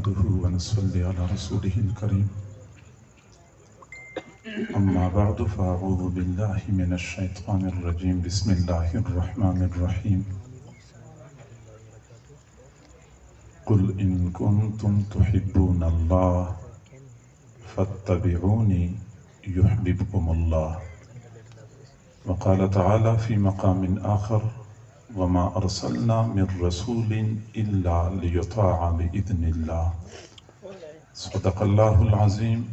نحمده ونصلي على رسوله الكريم أما بعد فأعوذ بالله من الشيطان الرجيم بسم الله الرحمن الرحيم قل إن كنتم تحبون الله فاتبعوني يحببكم الله وقال تعالى في مقام آخر وما أرسلنا من رسول إلا ليطاع بإذن الله صدق الله العظيم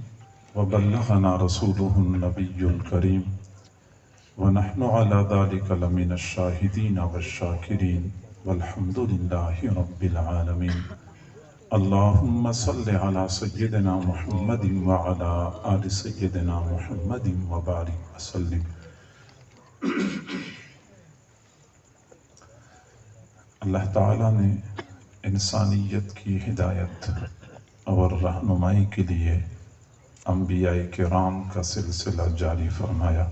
وبلغنا رسوله النبي الكريم ونحن على ذلك لمن الشاهدين والشاكرين والحمد لله رب العالمين اللهم صل على سيدنا محمد وعلى آل سيدنا محمد وبارك وسلم. اللہ تعالیٰ نے انسانیت کی ہدایت اور رہنمائی کے لیے انبیاء کرام کا سلسلہ جاری فرمایا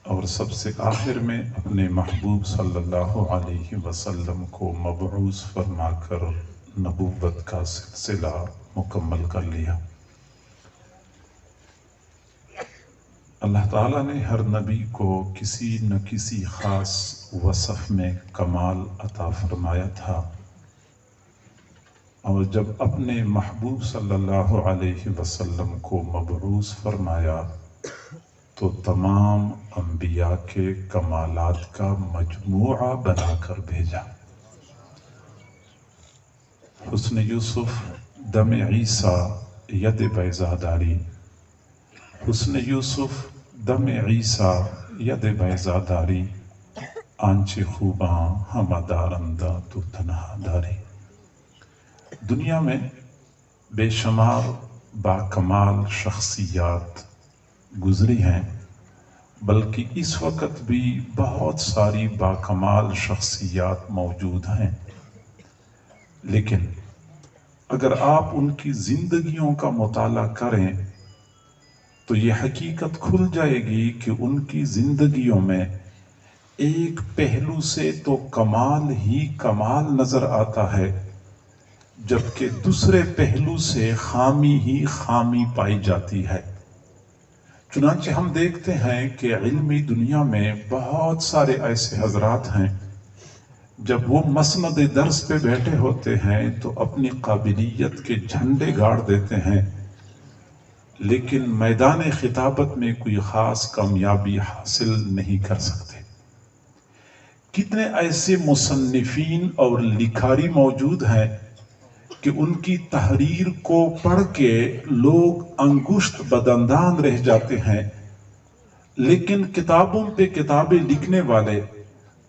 اور سب سے آخر میں اپنے محبوب صلی اللہ علیہ وسلم کو مبعوث فرما کر نبوت کا سلسلہ مکمل کر لیا. اللہ تعالیٰ نے ہر نبی کو کسی نہ کسی خاص وصف میں کمال عطا فرمایا تھا اور جب اپنے محبوب صلی اللہ علیہ وسلم کو مبعوث فرمایا تو تمام انبیاء کے کمالات کا مجموعہ بنا کر بھیجا. حسن یوسف دم عیسیٰ ید بیضاداری، حسن یوسف دم عیسیٰ ید بیضاداری، آنچ خوباں ہمہ دارندہ تو تنہا داری. دنیا میں بے شمار باکمال شخصیات گزری ہیں، بلکہ اس وقت بھی بہت ساری باکمال شخصیات موجود ہیں، لیکن اگر آپ ان کی زندگیوں کا مطالعہ کریں تو یہ حقیقت کھل جائے گی کہ ان کی زندگیوں میں ایک پہلو سے تو کمال ہی کمال نظر آتا ہے، جبکہ دوسرے پہلو سے خامی ہی خامی پائی جاتی ہے. چنانچہ ہم دیکھتے ہیں کہ علمی دنیا میں بہت سارے ایسے حضرات ہیں جب وہ مسند درس پہ بیٹھے ہوتے ہیں تو اپنی قابلیت کے جھنڈے گاڑ دیتے ہیں، لیکن میدان خطابت میں کوئی خاص کامیابی حاصل نہیں کر سکتے. کتنے ایسے مصنفین اور لکھاری موجود ہیں کہ ان کی تحریر کو پڑھ کے لوگ انگشت بدندان رہ جاتے ہیں، لیکن کتابوں پہ کتابیں لکھنے والے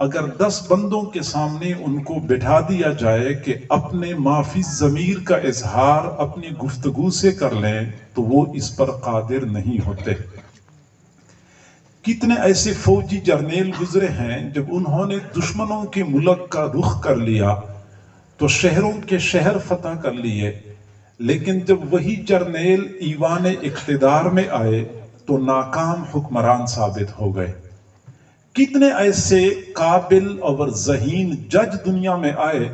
اگر 10 بندوں کے سامنے ان کو بٹھا دیا جائے کہ اپنے ما فی الضمیر کا اظہار اپنی گفتگو سے کر لیں تو وہ اس پر قادر نہیں ہوتے. کتنے ایسے فوجی جرنیل گزرے ہیں جب انہوں نے دشمنوں کے ملک کا رخ کر لیا تو شہروں کے شہر فتح کر لیے، لیکن جب وہی جرنیل ایوان اقتدار میں آئے تو ناکام حکمران ثابت ہو گئے. کتنے ایسے قابل اور ذہین جج دنیا میں آئے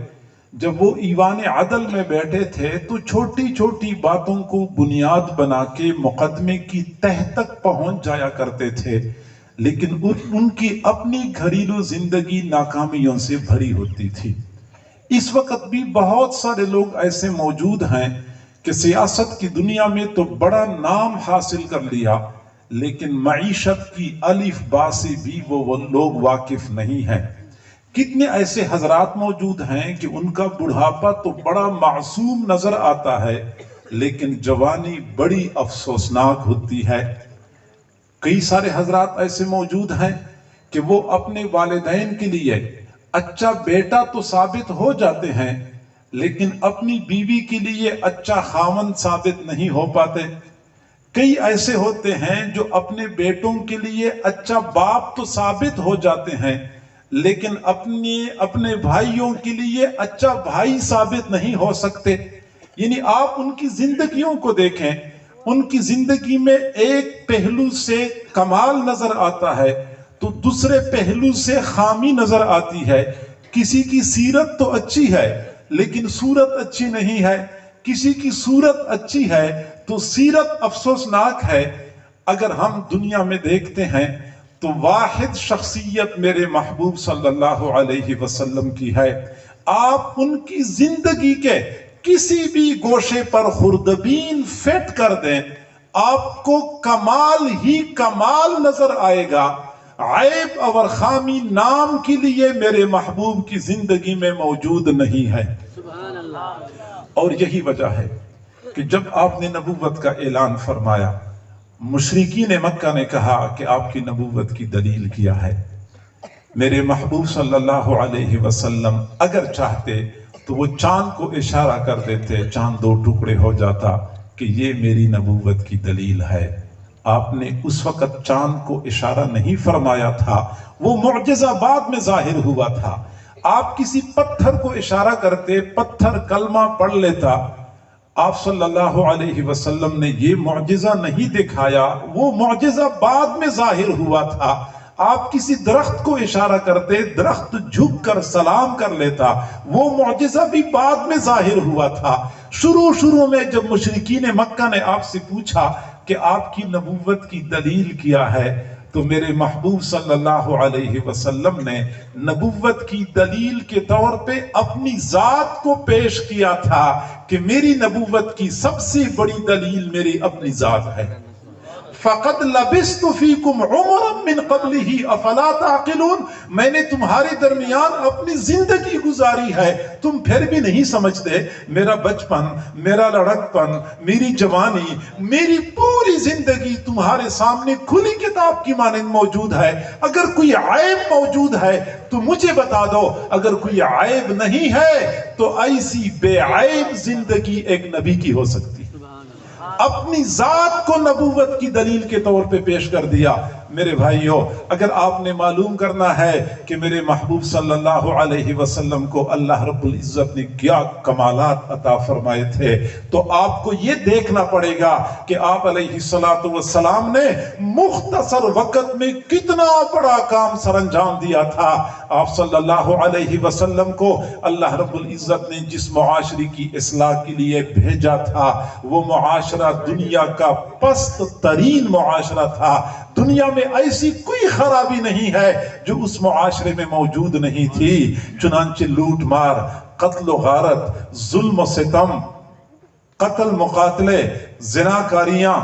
جب وہ ایوان عدل میں بیٹھے تھے تو چھوٹی چھوٹی باتوں کو بنیاد بنا کے مقدمے کی تہ تک پہنچ جایا کرتے تھے، لیکن ان کی اپنی گھریلو زندگی ناکامیوں سے بھری ہوتی تھی. اس وقت بھی بہت سارے لوگ ایسے موجود ہیں کہ سیاست کی دنیا میں تو بڑا نام حاصل کر لیا، لیکن معیشت کی الف با سے بھی وہ لوگ واقف نہیں ہیں. کتنے ایسے حضرات موجود ہیں کہ ان کا بڑھاپا تو بڑا معصوم نظر آتا ہے، لیکن جوانی بڑی افسوسناک ہوتی ہے. کئی سارے حضرات ایسے موجود ہیں کہ وہ اپنے والدین کے لیے اچھا بیٹا تو ثابت ہو جاتے ہیں، لیکن اپنی بیوی کے لیے اچھا خاوند ثابت نہیں ہو پاتے. کئی ایسے ہوتے ہیں جو اپنے بیٹوں کے لیے اچھا باپ تو ثابت ہو جاتے ہیں، لیکن اپنے بھائیوں کے لیے اچھا بھائی ثابت نہیں ہو سکتے. یعنی آپ ان کی زندگیوں کو دیکھیں، ان کی زندگی میں ایک پہلو سے کمال نظر آتا ہے تو دوسرے پہلو سے خامی نظر آتی ہے. کسی کی سیرت تو اچھی ہے لیکن صورت اچھی نہیں ہے. کسی کی صورت اچھی ہے تو سیرت افسوسناک ہے. اگر ہم دنیا میں دیکھتے ہیں تو واحد شخصیت میرے محبوب صلی اللہ علیہ وسلم کی ہے. آپ ان کی زندگی کے کسی بھی گوشے پر خوردبین فٹ کر دیں، آپ کو کمال ہی کمال نظر آئے گا. عیب اور خامی نام کے لیے میرے محبوب کی زندگی میں موجود نہیں ہے. سبحان اللہ. اور یہی وجہ ہے کہ جب آپ نے نبوت کا اعلان فرمایا، مشرکین مکہ نے کہا کہ آپ کی نبوت کی دلیل کیا ہے. میرے محبوب صلی اللہ علیہ وسلم اگر چاہتے تو وہ چاند کو اشارہ کر دیتے، چاند دو ٹکڑے ہو جاتا کہ یہ میری نبوت کی دلیل ہے. آپ نے اس وقت چاند کو اشارہ نہیں فرمایا تھا، وہ معجزہ بعد میں ظاہر ہوا تھا. آپ کسی پتھر کو اشارہ کرتے، پتھر کلمہ پڑھ لیتا. آپ صلی اللہ علیہ وسلم نے یہ معجزہ نہیں دکھایا، وہ معجزہ بعد میں ظاہر ہوا تھا. آپ کسی درخت کو اشارہ کرتے، درخت جھک کر سلام کر لیتا، وہ معجزہ بھی بعد میں ظاہر ہوا تھا. شروع میں جب مشرکین مکہ نے آپ سے پوچھا کہ آپ کی نبوت کی دلیل کیا ہے، تو میرے محبوب صلی اللہ علیہ وسلم نے نبوت کی دلیل کے طور پہ اپنی ذات کو پیش کیا تھا کہ میری نبوت کی سب سے بڑی دلیل میری اپنی ذات ہے. فَقَدْ لَبِسْتُ فِيكُمْ عُمُرًا مِّن قَبْلِهِ أَفَلَا تَعْقِلُونَ. میں نے تمہارے درمیان اپنی زندگی گزاری ہے، تم پھر بھی نہیں سمجھتے. میرا بچپن، میرا لڑکپن، میری جوانی، میری پوری زندگی تمہارے سامنے کھلی کتاب کی مانند موجود ہے. اگر کوئی عیب موجود ہے تو مجھے بتا دو، اگر کوئی عیب نہیں ہے تو ایسی بے عیب زندگی ایک نبی کی ہو سکتی. اپنی ذات کو نبوت کی دلیل کے طور پہ پیش کر دیا. میرے بھائیوں، اگر آپ نے معلوم کرنا ہے کہ میرے محبوب صلی اللہ علیہ وسلم کو اللہ رب العزت نے کیا کمالات عطا فرمائے تھے، تو آپ کو یہ دیکھنا پڑے گا کہ آپ علیہ السلام نے مختصر وقت میں کتنا بڑا کام سر انجام دیا تھا. آپ صلی اللہ علیہ وسلم کو اللہ رب العزت نے جس معاشرے کی اصلاح کے لیے بھیجا تھا، وہ معاشرہ دنیا کا پست ترین معاشرہ تھا. دنیا میں ایسی کوئی خرابی نہیں ہے جو اس معاشرے میں موجود نہیں تھی. چنانچہ لوٹ مار، قتل و غارت، ظلم و ستم، قتل مقاتلے، زناکاریاں،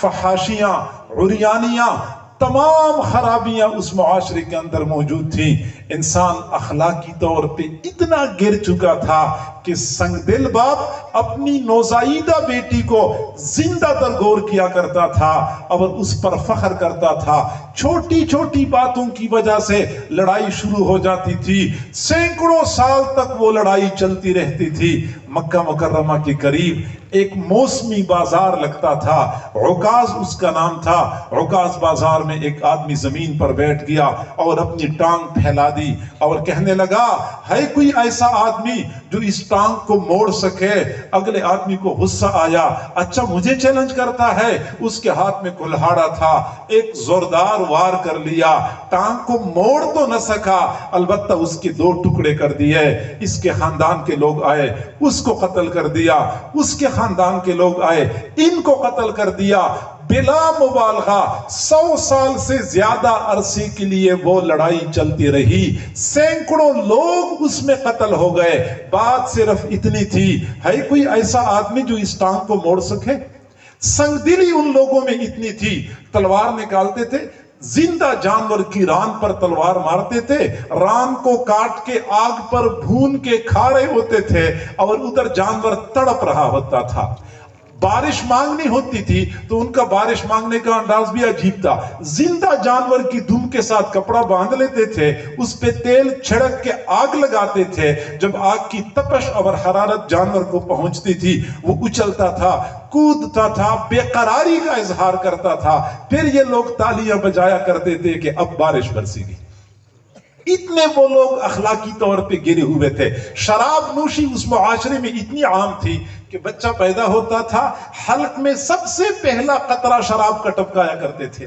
فحاشیاں، عریانیاں، تمام خرابیاں اس معاشرے کے اندر موجود تھیں. انسان اخلاقی طور پہ اتنا گر چکا تھا کہ سنگ دل باپ اپنی نوزائیدہ بیٹی کو زندہ درگور کیا کرتا تھا اور اس پر فخر کرتا تھا. چھوٹی چھوٹی باتوں کی وجہ سے لڑائی شروع ہو جاتی تھی، سینکڑوں سال تک وہ لڑائی چلتی رہتی تھی. مکہ مکرمہ کے قریب ایک موسمی بازار لگتا تھا، عکاظ اس کا نام تھا. عکاظ بازار میں ایک آدمی زمین پر بیٹھ گیا اور اپنی ٹانگ پھیلا دی اور کہنے لگا، ہے کوئی ایسا آدمی جو اس ٹانگ کو موڑ سکے؟ اگلے آدمی کو غصہ آیا، اچھا مجھے چیلنج کرتا ہے. اس کے ہاتھ میں کلہاڑا تھا، ایک زوردار وار کر لیا، ٹانگ کو موڑ تو نہ سکا، البتہ اس کے دو ٹکڑے کر دیے. اس کے خاندان کے لوگ آئے، اس کو قتل کر دیا. اس کے خاندان کے لوگ آئے، ان کو قتل کر دیا. بلا مبالغہ 100 سال سے زیادہ عرصے کے لیے وہ لڑائی چلتی رہی. سینکڑوں لوگ اس میں قتل ہو گئے. بات صرف اتنی تھی، ہے کوئی ایسا آدمی جو اس ٹانگ کو موڑ سکے؟ سنگ دلی ان لوگوں میں اتنی تھی، تلوار نکالتے تھے، زندہ جانور کی ران پر تلوار مارتے تھے، ران کو کاٹ کے آگ پر بھون کے کھا رہے ہوتے تھے اور ادھر جانور تڑپ رہا ہوتا تھا. بارش مانگنی ہوتی تھی تو ان کا بارش مانگنے کا انداز بھی عجیب تھا. زندہ جانور کی دم کے ساتھ کپڑا باندھ لیتے تھے، اس پہ تیل چھڑک کے آگ لگاتے تھے. جب آگ کی تپش اور حرارت جانور کو پہنچتی تھی، وہ اچھلتا تھا، کودتا تھا، بے قراری کا اظہار کرتا تھا. پھر یہ لوگ تالیاں بجایا کرتے تھے کہ اب بارش برسے گی. اتنے وہ لوگ اخلاقی طور پہ گرے ہوئے تھے. شراب نوشی اس معاشرے میں اتنی عام تھی کہ بچہ پیدا ہوتا تھا، حلق میں سب سے پہلا قطرہ شراب کا ٹپکایا کرتے تھے.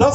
10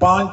5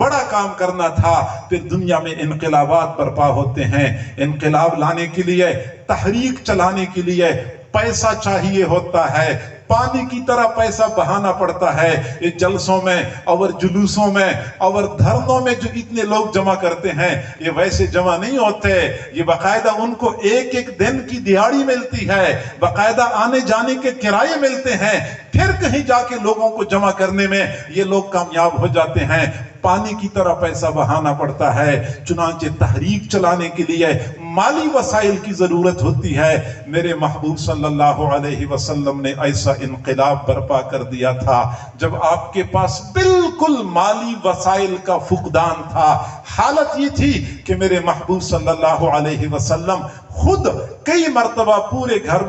بڑا کام کرنا تھا۔ پھر دنیا میں انقلابات برپا ہوتے ہیں، انقلاب لانے کے لیے، تحریک چلانے کے لیے پیسہ چاہیے ہوتا ہے، پانی کی طرح پیسہ بہانا پڑتا ہے۔ یہ جلسوں میں اور جلوسوں میں اور دھرنوں میں جو اتنے لوگ جمع کرتے ہیں، یہ ویسے جمع نہیں ہوتے، یہ باقاعدہ ان کو ایک ایک دن کی دیہاڑی ملتی ہے، باقاعدہ آنے جانے کے کرائے ملتے ہیں، پھر کہیں جا کے لوگوں کو جمع کرنے میں یہ لوگ کامیاب ہو جاتے ہیں۔ پانی کی طرح پیسہ بہانا پڑتا ہے، چنانچہ تحریک چلانے کے لیے مالی وسائل کی ضرورت ہوتی ہے۔ میرے محبوب صلی اللہ علیہ وسلم نے ایسا انقلاب برپا کر دیا تھا جب آپ کے پاس بالکل مالی وسائل کا فقدان تھا۔ حالت یہ تھی کہ میرے محبوب صلی اللہ علیہ وسلم خود کئی مرتبہ پورے گھر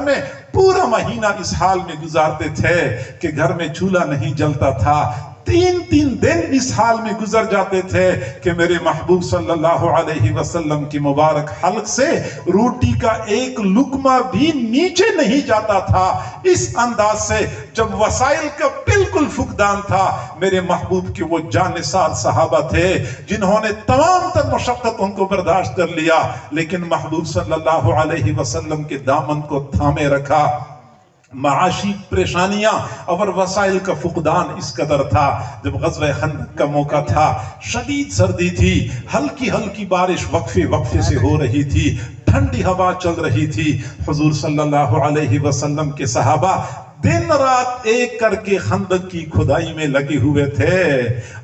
میں پورا مہینہ اس حال میں گزارتے تھے کہ گھر میں چولہا نہیں جلتا تھا۔ 3 دن اس حال میں گزر جاتے تھے کہ میرے محبوب صلی اللہ علیہ وسلم کی مبارک حلق سے روٹی کا ایک لقمہ بھی نیچے نہیں جاتا تھا۔ اس انداز سے جب وسائل کا بالکل فقدان تھا، میرے محبوب کے وہ جانثار صحابہ تھے جنہوں نے تمام تر مشقت ان کو برداشت کر لیا، لیکن محبوب صلی اللہ علیہ وسلم کے دامن کو تھامے رکھا۔ معاشی پریشانیاں اور وسائل کا فقدان اس قدر تھا۔ جب غزوہ خندق کا موقع تھا، شدید سردی تھی، ہلکی ہلکی بارش وقفے سے ہو رہی تھی، ٹھنڈی ہوا چل رہی تھی۔ حضور صلی اللہ علیہ وسلم کے صحابہ دن رات ایک کر کے خندق کی کھدائی میں لگے ہوئے تھے،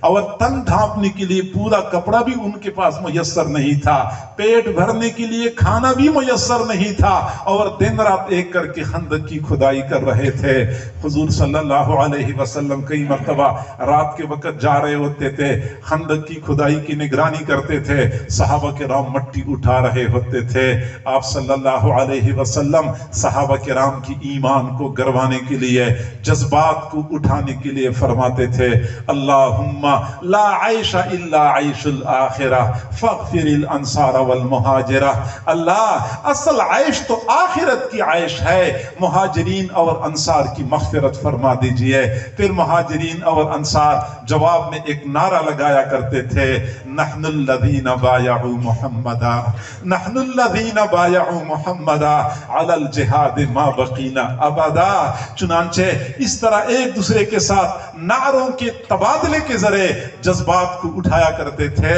اور تن ڈھانپنے کے لیے پورا کپڑا بھی ان کے پاس میسر نہیں تھا، پیٹ بھرنے کے لیے کھانا بھی میسر نہیں تھا، اور دن رات ایک کر کے خندق کی کھدائی کر رہے تھے۔ حضور صلی اللہ علیہ وسلم کئی مرتبہ رات کے وقت جا رہے ہوتے تھے، خندق کی کھدائی کی نگرانی کرتے تھے، صحابہ کرام مٹی اٹھا رہے ہوتے تھے۔ آپ صلی اللہ علیہ وسلم صحابہ کرام کی ایمان کو گروانے کے لیے، جذبات کو اٹھانے کے لیے فرماتے تھے، اللہم لا عیش الا عیش الآخرہ فاغفر الانصار والمہاجرہ۔ اللہ، اصل عیش تو آخرت کی عیش ہے، مہاجرین اور انصار کی مغفرت فرما دیجئے۔ پھر مہاجرین اور انصار جواب میں ایک نعرہ لگایا کرتے تھے، نحن الذین بایعوا محمدا، نحن الذین بایعوا محمدا علی الجہاد ما بقینا ابدا۔ چنانچہ اس طرح ایک دوسرے کے ساتھ نعروں کے تبادلے کے ذریعے جذبات کو اٹھایا کرتے تھے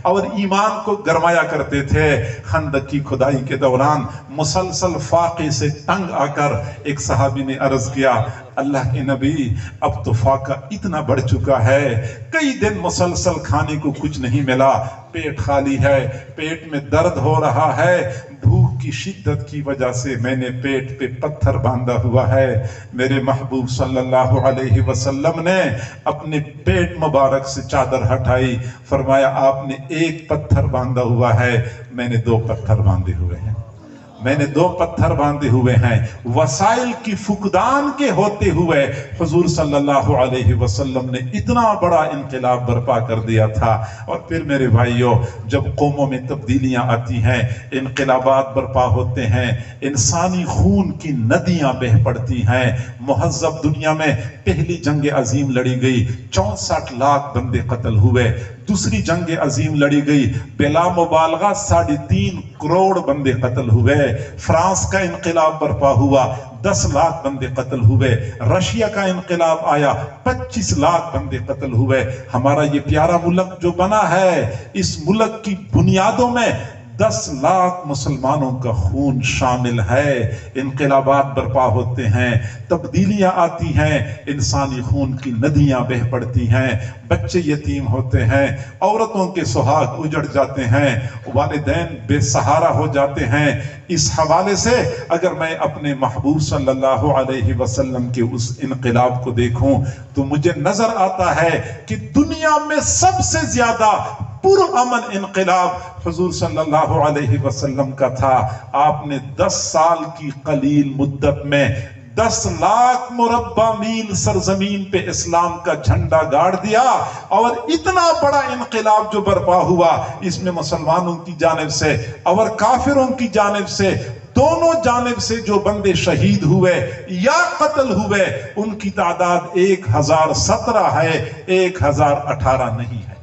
اور ایمان کو گرمایا کرتے تھے۔ خندق کی کھدائی کے دوران مسلسل فاقے سے تنگ آ کر ایک صحابی نے عرض کیا، اللہ کے نبی، اب تو فاقہ اتنا بڑھ چکا ہے، کئی دن مسلسل کھانے کو کچھ نہیں ملا، پیٹ خالی ہے، پیٹ میں درد ہو رہا ہے، بھوک کی شدت کی وجہ سے میں نے پیٹ پہ پتھر باندھا ہوا ہے۔ میرے محبوب صلی اللہ علیہ وسلم نے اپنے پیٹ مبارک سے چادر ہٹائی، فرمایا آپ نے ایک پتھر باندھا ہوا ہے، میں نے 2 پتھر باندھے ہوئے ہیں، میں نے 2 پتھر باندھے ہوئے ہیں۔ وسائل کی فقدان کے ہوتے ہوئے حضور صلی اللہ علیہ وسلم نے اتنا بڑا انقلاب برپا کر دیا تھا۔ اور پھر میرے بھائیوں، جب قوموں میں تبدیلیاں آتی ہیں، انقلابات برپا ہوتے ہیں، انسانی خون کی ندیاں بہہ پڑتی ہیں۔ مہذب دنیا میں پہلی جنگ عظیم لڑی گئی، 64 لاکھ بندے قتل ہوئے۔ دوسری جنگ عظیم لڑی گئی، بلا مبالغہ 3.5 کروڑ بندے قتل ہوئے۔ فرانس کا انقلاب برپا ہوا، 10 لاکھ بندے قتل ہوئے۔ رشیا کا انقلاب آیا، 25 لاکھ بندے قتل ہوئے۔ ہمارا یہ پیارا ملک جو بنا ہے، اس ملک کی بنیادوں میں 10 لاکھ مسلمانوں کا خون شامل ہے۔ انقلابات برپا ہوتے ہیں، تبدیلیاں آتی ہیں، انسانی خون کی ندیاں بہہ پڑتی ہیں، بچے یتیم ہوتے ہیں، عورتوں کے سہاگ اجڑ جاتے ہیں، والدین بے سہارا ہو جاتے ہیں۔ اس حوالے سے اگر میں اپنے محبوب صلی اللہ علیہ وسلم کے اس انقلاب کو دیکھوں تو مجھے نظر آتا ہے کہ دنیا میں سب سے زیادہ پرامن انقلاب حضور صلی اللہ علیہ وسلم کا تھا۔ آپ نے 10 سال کی قلیل مدت میں 10 لاکھ مربع میل سرزمین پہ اسلام کا جھنڈا گاڑ دیا، اور اتنا بڑا انقلاب جو برپا ہوا، اس میں مسلمانوں کی جانب سے اور کافروں کی جانب سے دونوں جانب سے جو بندے شہید ہوئے یا قتل ہوئے ان کی تعداد 1017 ہے، 1018 نہیں ہے۔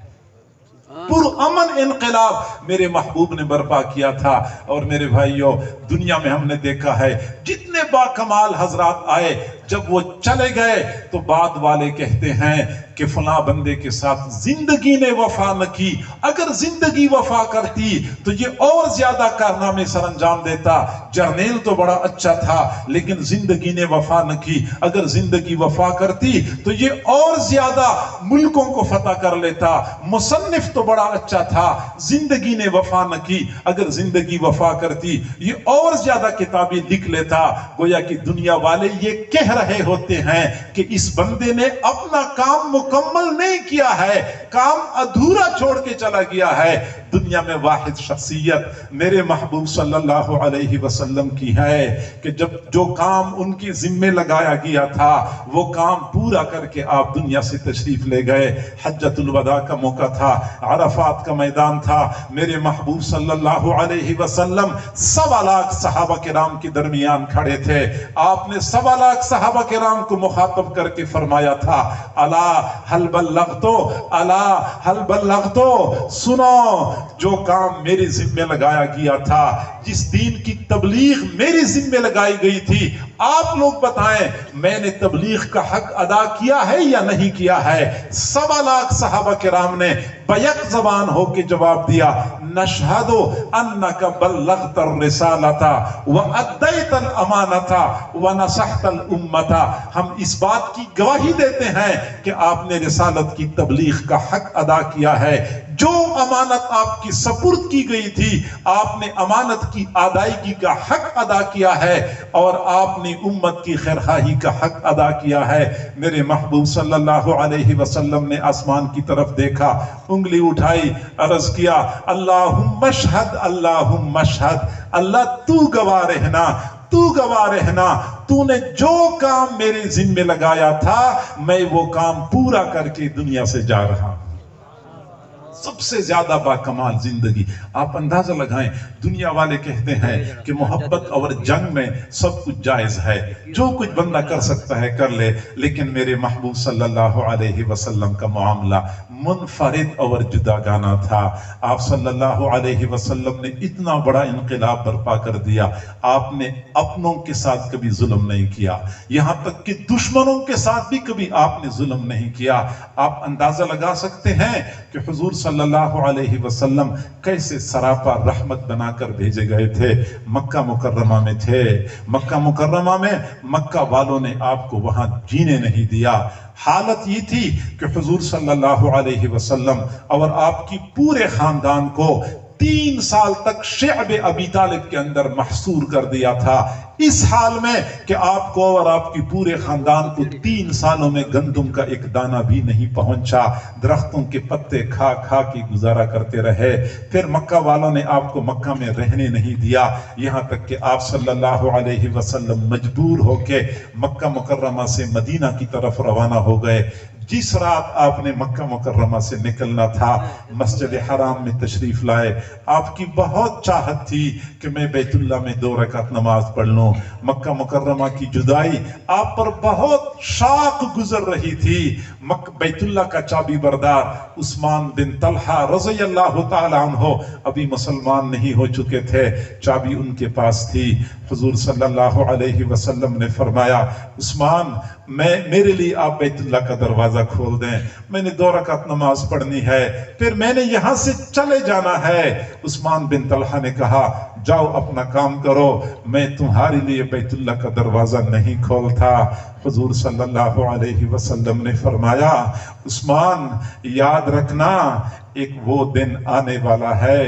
پرامن انقلاب میرے محبوب نے برپا کیا تھا۔ اور میرے بھائیوں، دنیا میں ہم نے دیکھا ہے جتنے باکمال حضرات آئے، جب وہ چلے گئے تو بعد والے کہتے ہیں کہ فلاں بندے کے ساتھ زندگی نے وفا نہ کی، اگر زندگی وفا کرتی تو یہ اور زیادہ کارنامے سر انجام دیتا۔ جرنیل تو بڑا اچھا تھا لیکن زندگی نے وفا نہ کی، اگر زندگی وفا کرتی تو یہ اور زیادہ ملکوں کو فتح کر لیتا۔ مصنف تو بڑا اچھا تھا، زندگی نے وفا نہ کی، اگر زندگی وفا کرتی یہ اور زیادہ کتابیں لکھ لیتا۔ گویا کہ دنیا والے یہ کہہ رہے ہوتے ہیں کہ اس بندے نے اپنا کام مکمل نہیں کیا ہے، کام ادھورا چھوڑ کے چلا گیا ہے۔ دنیا میں واحد شخصیت میرے محبوب صلی اللہ علیہ وسلم کی ہے کہ جب جو کام ان کی ذمہ لگایا گیا تھا وہ کام پورا کر کے آپ دنیا سے تشریف لے گئے۔ حجۃ الوداع کا موقع تھا، عرفات کا میدان تھا، میرے محبوب صلی اللہ علیہ وسلم 1.25 لاکھ صحابہ کرام کے درمیان کھڑے تھے۔ آپ نے 1.25 لاکھ صحابہ کرام کو مخاطب کر کے فرمایا تھا، الا هل بلغتو، الا هل بلغتو، سنو جو کام میرے ذمہ لگایا گیا تھا، جس دین کی تبلیغ میری ذمہ لگائی گئی تھی، آپ لوگ بتائیں میں نے تبلیغ کا حق ادا کیا ہے یا نہیں کیا ہے؟ 1.25 لاکھ صحابہ کرام نے بیک زبان ہو کے جواب دیا، نشہد انک بلغت الرسالۃ وادیت الامانۃ ونصحت الامۃ، ہم اس بات کی گواہی دیتے ہیں کہ آپ نے رسالت کی تبلیغ کا حق ادا کیا ہے، جو امانت آپ کی سپرد کی گئی تھی آپ نے امانت کی ادائیگی کا حق ادا کیا ہے اور آپ نے امت کی خیرخواہی کا حق ادا کیا ہے۔ میرے محبوب صلی اللہ علیہ وسلم نے آسمان کی طرف دیکھا، انگلی اٹھائی، عرض کیا اللہم اشہد، اللہم اشہد، اللہ تو گواہ رہنا، تو گواہ رہنا، تو نے جو کام میرے ذمہ لگایا تھا میں وہ کام پورا کر کے دنیا سے جا رہا ہوں۔ سب سے زیادہ باکمال زندگی۔ آپ اندازہ لگائیں، دنیا والے کہتے ہیں کہ محبت اور جنگ میں سب کچھ جائز ہے، جو کچھ بندہ کر سکتا ہے کر لے، لیکن میرے محبوب صلی اللہ علیہ وسلم کا معاملہ منفرد اور جداگانہ تھا۔ آپ صلی اللہ علیہ وسلم نے اتنا بڑا انقلاب برپا کر دیا، آپ نے اپنوں کے ساتھ کبھی ظلم نہیں کیا، یہاں تک کہ دشمنوں کے ساتھ بھی کبھی آپ نے ظلم نہیں کیا۔ آپ اندازہ لگا سکتے ہیں کہ حضور صلی اللہ علیہ وسلم کیسے سراپا رحمت بنا کر بھیجے گئے تھے۔ مکہ مکرمہ میں تھے، مکہ مکرمہ میں مکہ والوں نے آپ کو وہاں جینے نہیں دیا۔ حالت یہ تھی کہ حضور صلی اللہ علیہ وسلم اور آپ کی پورے خاندان کو 3 سال تک شعب ابی طالب کے اندر محصور کر دیا تھا، اس حال میں کہ آپ کو اور آپ کی پورے خاندان کو 3 سالوں میں گندم کا ایک دانہ بھی نہیں پہنچا، درختوں کے پتے کھا کھا کے گزارا کرتے رہے۔ پھر مکہ والوں نے آپ کو مکہ میں رہنے نہیں دیا، یہاں تک کہ آپ صلی اللہ علیہ وسلم مجبور ہو کے مکہ مکرمہ سے مدینہ کی طرف روانہ ہو گئے۔ جس رات آپ نے مکہ مکرمہ سے نکلنا تھا مسجد حرام میں تشریف لائے، آپ کی بہت چاہت تھی کہ میں بیت اللہ میں 2 رکعت نماز پڑھ لوں۔ مکہ مکرمہ کی جدائی آپ پر بہت شاق گزر رہی تھی۔ بیت اللہ کا چابی بردار عثمان بن طلحہ رضی اللہ تعالیٰ عنہ ابھی مسلمان نہیں ہو چکے تھے، چابی ان کے پاس تھی۔ حضور صلی اللہ علیہ وسلم نے فرمایا، عثمان میرے لیے آپ بیت اللہ کا دروازہ کھول دیں، میں نے 2 رکعت نماز پڑھنی ہے، پھر میں نے یہاں سے چلے جانا ہے۔ عثمان بن طلحہ نے کہا، جاؤ اپنا کام کرو، میں تمہارے لیے بیت اللہ کا دروازہ نہیں کھولتا۔ حضور صلی اللہ علیہ وسلم نے فرمایا، عثمان یاد رکھنا ایک وہ دن آنے والا ہے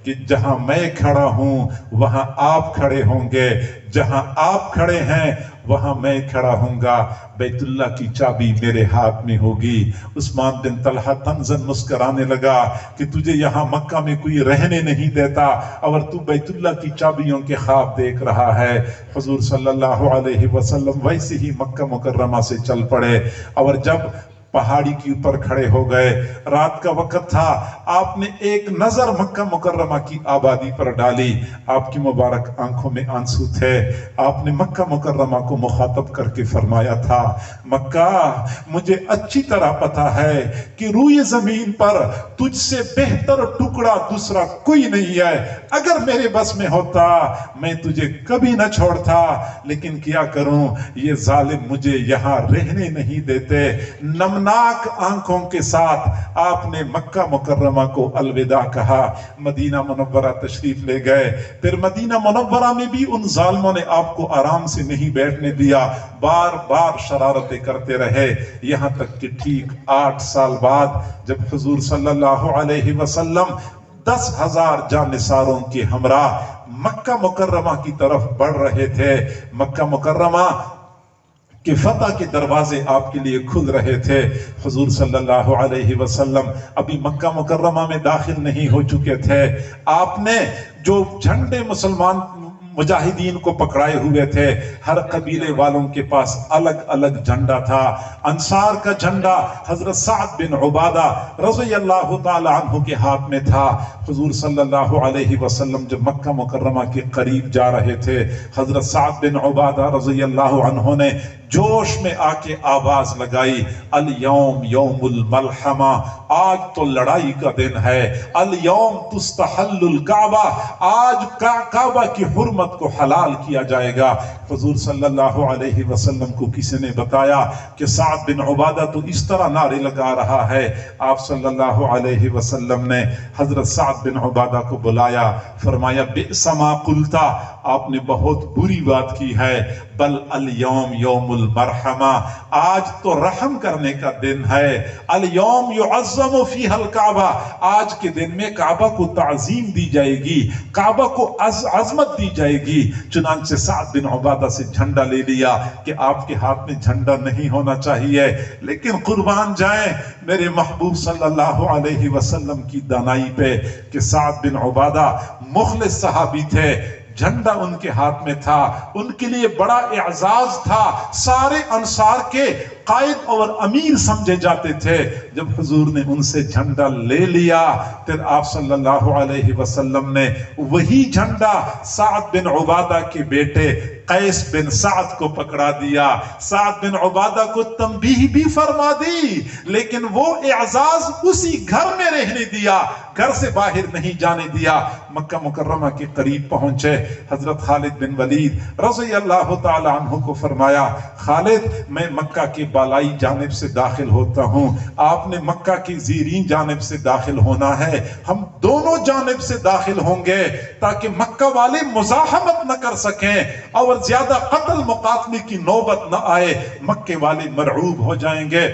کہ جہاں میں کھڑا ہوں وہاں آپ کھڑے ہوں گے، جہاں آپ کھڑے ہیں وہاں میں کھڑا ہوں گا، بیت اللہ کی چابی میرے ہاتھ میں ہوگی۔ عثمان بن طلحہ طنزاً مسکرانے لگا کہ تجھے یہاں مکہ میں کوئی رہنے نہیں دیتا اور تو بیت اللہ کی چابیوں کے خواب دیکھ رہا ہے۔ حضور صلی اللہ علیہ وسلم ویسے ہی مکہ مکرمہ سے چل پڑے اور جب پہاڑی کے اوپر کھڑے ہو گئے، رات کا وقت تھا، آپ نے ایک نظر مکہ مکرمہ کی آبادی پر ڈالی، آپ کی مبارک آنکھوں میں آنسو تھے، آپ نے مکہ مکرمہ کو مخاطب کر کے فرمایا تھا، مکہ مجھے اچھی طرح پتا ہے کہ روئے زمین پر تجھ سے بہتر ٹکڑا دوسرا کوئی نہیں ہے، اگر میرے بس میں ہوتا میں تجھے کبھی نہ چھوڑتا، لیکن کیا کروں، یہ ظالم مجھے یہاں رہنے نہیں دیتے۔ نمناک آنکھوں کے ساتھ آپ نے مکہ مکرمہ کو الوداع کہا، مدینہ منورہ تشریف لے گئے۔ پھر مدینہ منورہ میں بھی ان ظالموں نے آپ کو آرام سے نہیں بیٹھنے دیا، بار بار شرارتیں کرتے رہے، یہاں تک کہ ٹھیک 8 سال بعد جب حضور صلی اللہ علیہ وسلم 10,000 جانثاروں کے ہمراہ مکہ مکرمہ کی طرف بڑھ رہے تھے، مکہ مکرمہ کہ فتح کے دروازے آپ کے لیے کھل رہے تھے، حضور صلی اللہ علیہ وسلم ابھی مکہ مکرمہ میں داخل نہیں ہو چکے تھے۔ آپ نے جو جھنڈے مسلمان مجاہدین کو پکڑائے ہوئے تھے، ہر قبیلے والوں کے پاس الگ الگ جھنڈا تھا۔ انصار کا جھنڈا حضرت سعد بن عبادہ رضی اللہ تعالی عنہ کے ہاتھ میں تھا۔ حضور صلی اللہ علیہ وسلم جب مکہ مکرمہ کے قریب جا رہے تھے، حضرت سعد بن عبادہ رضی اللہ عنہ نے جوش میں آ کے آواز لگائی، الیوم یوم الملحمہ، آج تو لڑائی کا دن ہے، الیوم تستحل الکعبہ، آج کعبہ کی حرمت کو حلال کیا جائے گا۔ حضور صلی اللہ علیہ وسلم کو کسی نے بتایا کہ سعد بن عبادہ تو اس طرح نعرے لگا رہا ہے۔ آپ صلی اللہ علیہ وسلم نے حضرت سعد بن عبادہ کو بلایا، فرمایا بئس ما قلتا، آپ نے بہت بری بات کی ہے، بل الیوم یوم المرحمہ، آج تو رحم کرنے کا دن ہے، الیوم یعظم فیہ الکعبہ، آج کے دن میں کعبہ کو تعظیم دی جائے گی، کعبہ کو عظمت دی جائے گی۔ چنانچہ سعد بن عبادہ سے جھنڈا لے لیا کہ آپ کے ہاتھ میں جھنڈا نہیں ہونا چاہیے، لیکن قربان جائیں میرے محبوب صلی اللہ علیہ وسلم کی دانائی پہ کہ سعد بن عبادہ مخلص صحابی تھے، جھنڈا ان کے ہاتھ میں تھا، ان کے لیے بڑا اعزاز تھا، سارے انصار کے قائد اور امیر سمجھے جاتے تھے۔ جب حضور نے ان سے جھنڈا لے لیا، پھر آپ صلی اللہ علیہ وسلم نے وہی جھنڈا سعد بن عبادہ کے بیٹے قیس بن سعد کو پکڑا دیا۔ سعد بن عبادہ کو تنبیہ بھی فرما دی، لیکن وہ اعزاز اسی گھر میں رہنے دیا، گھر سے باہر نہیں جانے دیا۔ مکہ مکرمہ کے قریب پہنچے، حضرت خالد بن ولید رضی اللہ تعالی عنہ کو فرمایا، خالد میں مکہ کے بالائی جانب سے داخل ہوتا ہوں، آپ نے مکہ کی زیرین جانب سے داخل ہونا ہے، ہم دونوں جانب سے داخل ہوں گے تاکہ مکہ والے مزاحمت نہ کر سکیں اور زیادہ قتل مقاتلے کی نوبت نہ آئے، مکے والے مرعوب ہو جائیں گے۔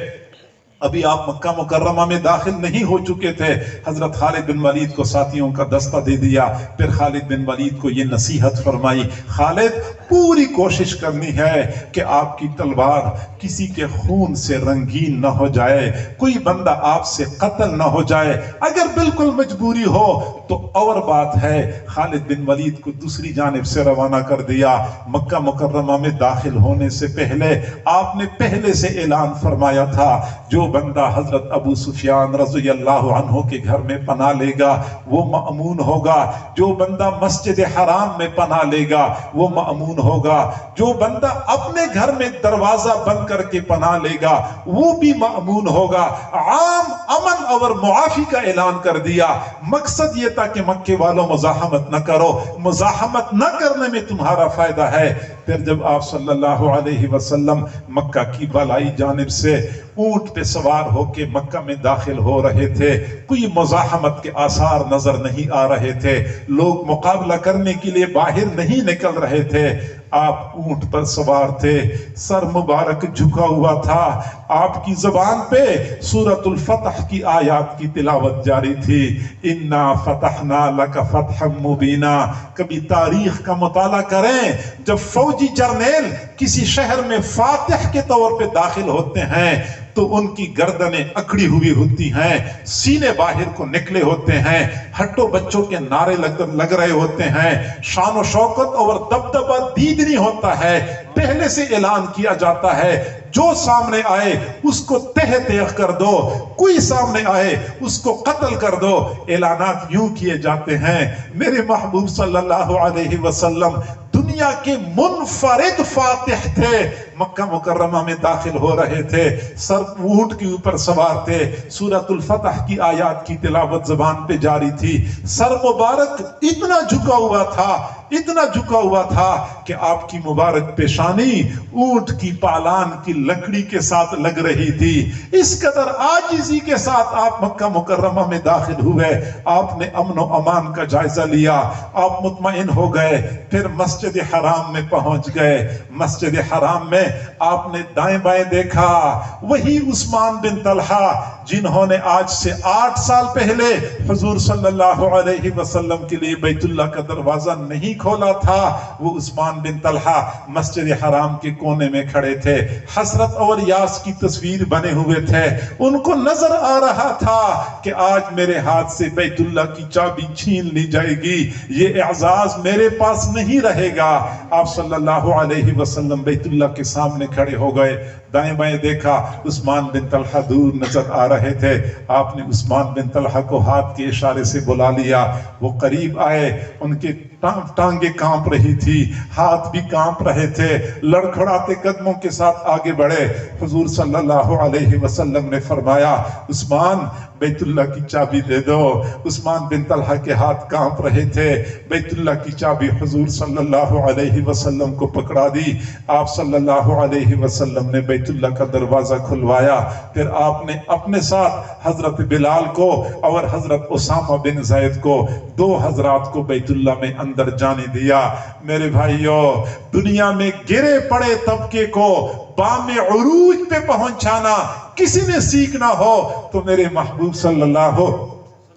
ابھی آپ مکہ مکرمہ میں داخل نہیں ہو چکے تھے، حضرت خالد بن ولید کو ساتھیوں کا دستہ دے دیا، پھر خالد بن ولید کو یہ نصیحت فرمائی، خالد پوری کوشش کرنی ہے کہ آپ کی تلوار کسی کے خون سے رنگین نہ ہو جائے، کوئی بندہ آپ سے قتل نہ ہو جائے، اگر بالکل مجبوری ہو تو اور بات ہے۔ خالد بن ولید کو دوسری جانب سے روانہ کر دیا۔ مکہ مکرمہ میں داخل ہونے سے پہلے آپ نے پہلے سے اعلان فرمایا تھا، جو بندہ حضرت ابو سفیان رضی اللہ عنہ کے گھر میں پناہ لے گا وہ مأمون ہوگا، جو بندہ مسجد حرام میں پناہ لے گا وہ مأمون ہوگا، جو بندہ اپنے گھر میں دروازہ بند کر کے پناہ لے گا وہ بھی مأمون ہوگا۔ عام امن اور معافی کا اعلان کر دیا۔ مقصد یہ تھا کہ مکے والوں مزاحمت نہ کرو، مزاحمت نہ کرنے میں تمہارا فائدہ ہے۔ پھر جب آپ صلی اللہ علیہ وسلم مکہ کی بالائی جانب سے اونٹ پہ سوار ہو کے مکہ میں داخل ہو رہے تھے، کوئی مزاحمت کے آثار نظر نہیں آ رہے تھے، لوگ مقابلہ کرنے کے لیے باہر نہیں نکل رہے تھے۔ آپ اونٹ پر سوار تھے، سر مبارک جھکا ہوا تھا، آپ کی زبان پہ سورۃ الفتح کی آیات کی تلاوت جاری تھی، اِنَّا فَتَحْنَا لَكَ فَتْحًا مُبِينًا۔ کبھی تاریخ کا مطالعہ کریں، جب فوجی جرنیل کسی شہر میں فاتح کے طور پہ داخل ہوتے ہیں تو ان کی گردنیں اکڑی ہوئی ہوتی ہیں، سینے باہر کو نکلے ہوتے ہیں، ہٹو بچوں کے نعرے لگ رہے ہوتے ہیں، شان و شوکت اور دبدبہ دیدنی ہوتا ہے، پہلے سے اعلان کیا جاتا ہے، جو سامنے آئے اس کو تہ تیغ کر دو، کوئی سامنے آئے اس کو قتل کر دو۔ اعلانات یوں کیے جاتے ہیں۔ میرے محبوب صلی اللہ علیہ وسلم دنیا کے منفرد فاتح تھے، مکہ مکرمہ میں داخل ہو رہے تھے، سر اونٹ کے اوپر سوار تھے، سورۃ الفتح کی آیات کی تلاوت زبان پہ جاری تھی، سر مبارک اتنا جھکا ہوا تھا، اتنا جھکا ہوا تھا کہ آپ کی مبارک پیشانی اونٹ کی پالان کی لکڑی کے ساتھ لگ رہی تھی۔ اس قدر عاجزی کے ساتھ آپ مکہ مکرمہ میں داخل ہوئے۔ آپ نے امن و امان کا جائزہ لیا، آپ مطمئن ہو گئے، پھر مسجد حرام میں پہنچ گئے۔ مسجد حرام میں آپ نے دائیں بائیں دیکھا، وہی عثمان بن طلحہ جنہوں نے آج سے 8 سال پہلے حضور صلی اللہ علیہ وسلم کے لیے بیت اللہ کا دروازہ نہیں کھولا تھا، وہ عثمان بن طلحہ مسجد حرام کے کونے میں کھڑے تھے، حسرت اور یاس کی تصویر بنے ہوئے تھے۔ ان کو نظر آ رہا تھا کہ آج میرے ہاتھ سے بیت اللہ کی چابی چھین لی جائے گی، یہ اعزاز میرے پاس نہیں رہے گا۔ آپ صلی اللہ علیہ وسلم بیت اللہ کے سامنے کھڑے ہو گئے، دائیں بائیں دیکھا، عثمان بن طلحہ دور نظر آ رہے تھے۔ آپ نے عثمان بن طلحہ کو ہاتھ کے اشارے سے بلا لیا، وہ قریب آئے، ان کے ٹانگیں کانپ رہی تھی، ہاتھ بھی کانپ رہے تھے، لڑکھڑاتے قدموں کے ساتھ آگے بڑھے۔ حضور صلی اللہ علیہ وسلم نے فرمایا، عثمان بیت اللہ کی چابی دے دو۔ عثمان بن طلحہ کے ہاتھ کانپ رہے تھے، بیت اللہ کی چابی حضور صلی اللہ علیہ وسلم کو پکڑا دی۔ آپ صلی اللہ علیہ وسلم نے بیت اللہ کا دروازہ کھلوایا، پھر آپ نے اپنے ساتھ حضرت بلال کو اور حضرت اسامہ بن زید کو، 2 حضرات کو بیت اللہ میں اندر جانے دیا۔ میرے بھائیوں، دنیا میں گرے پڑے طبقے کو بام عروج پہ پہنچانا کسی نے سیکھنا ہو تو میرے محبوب صلی اللہ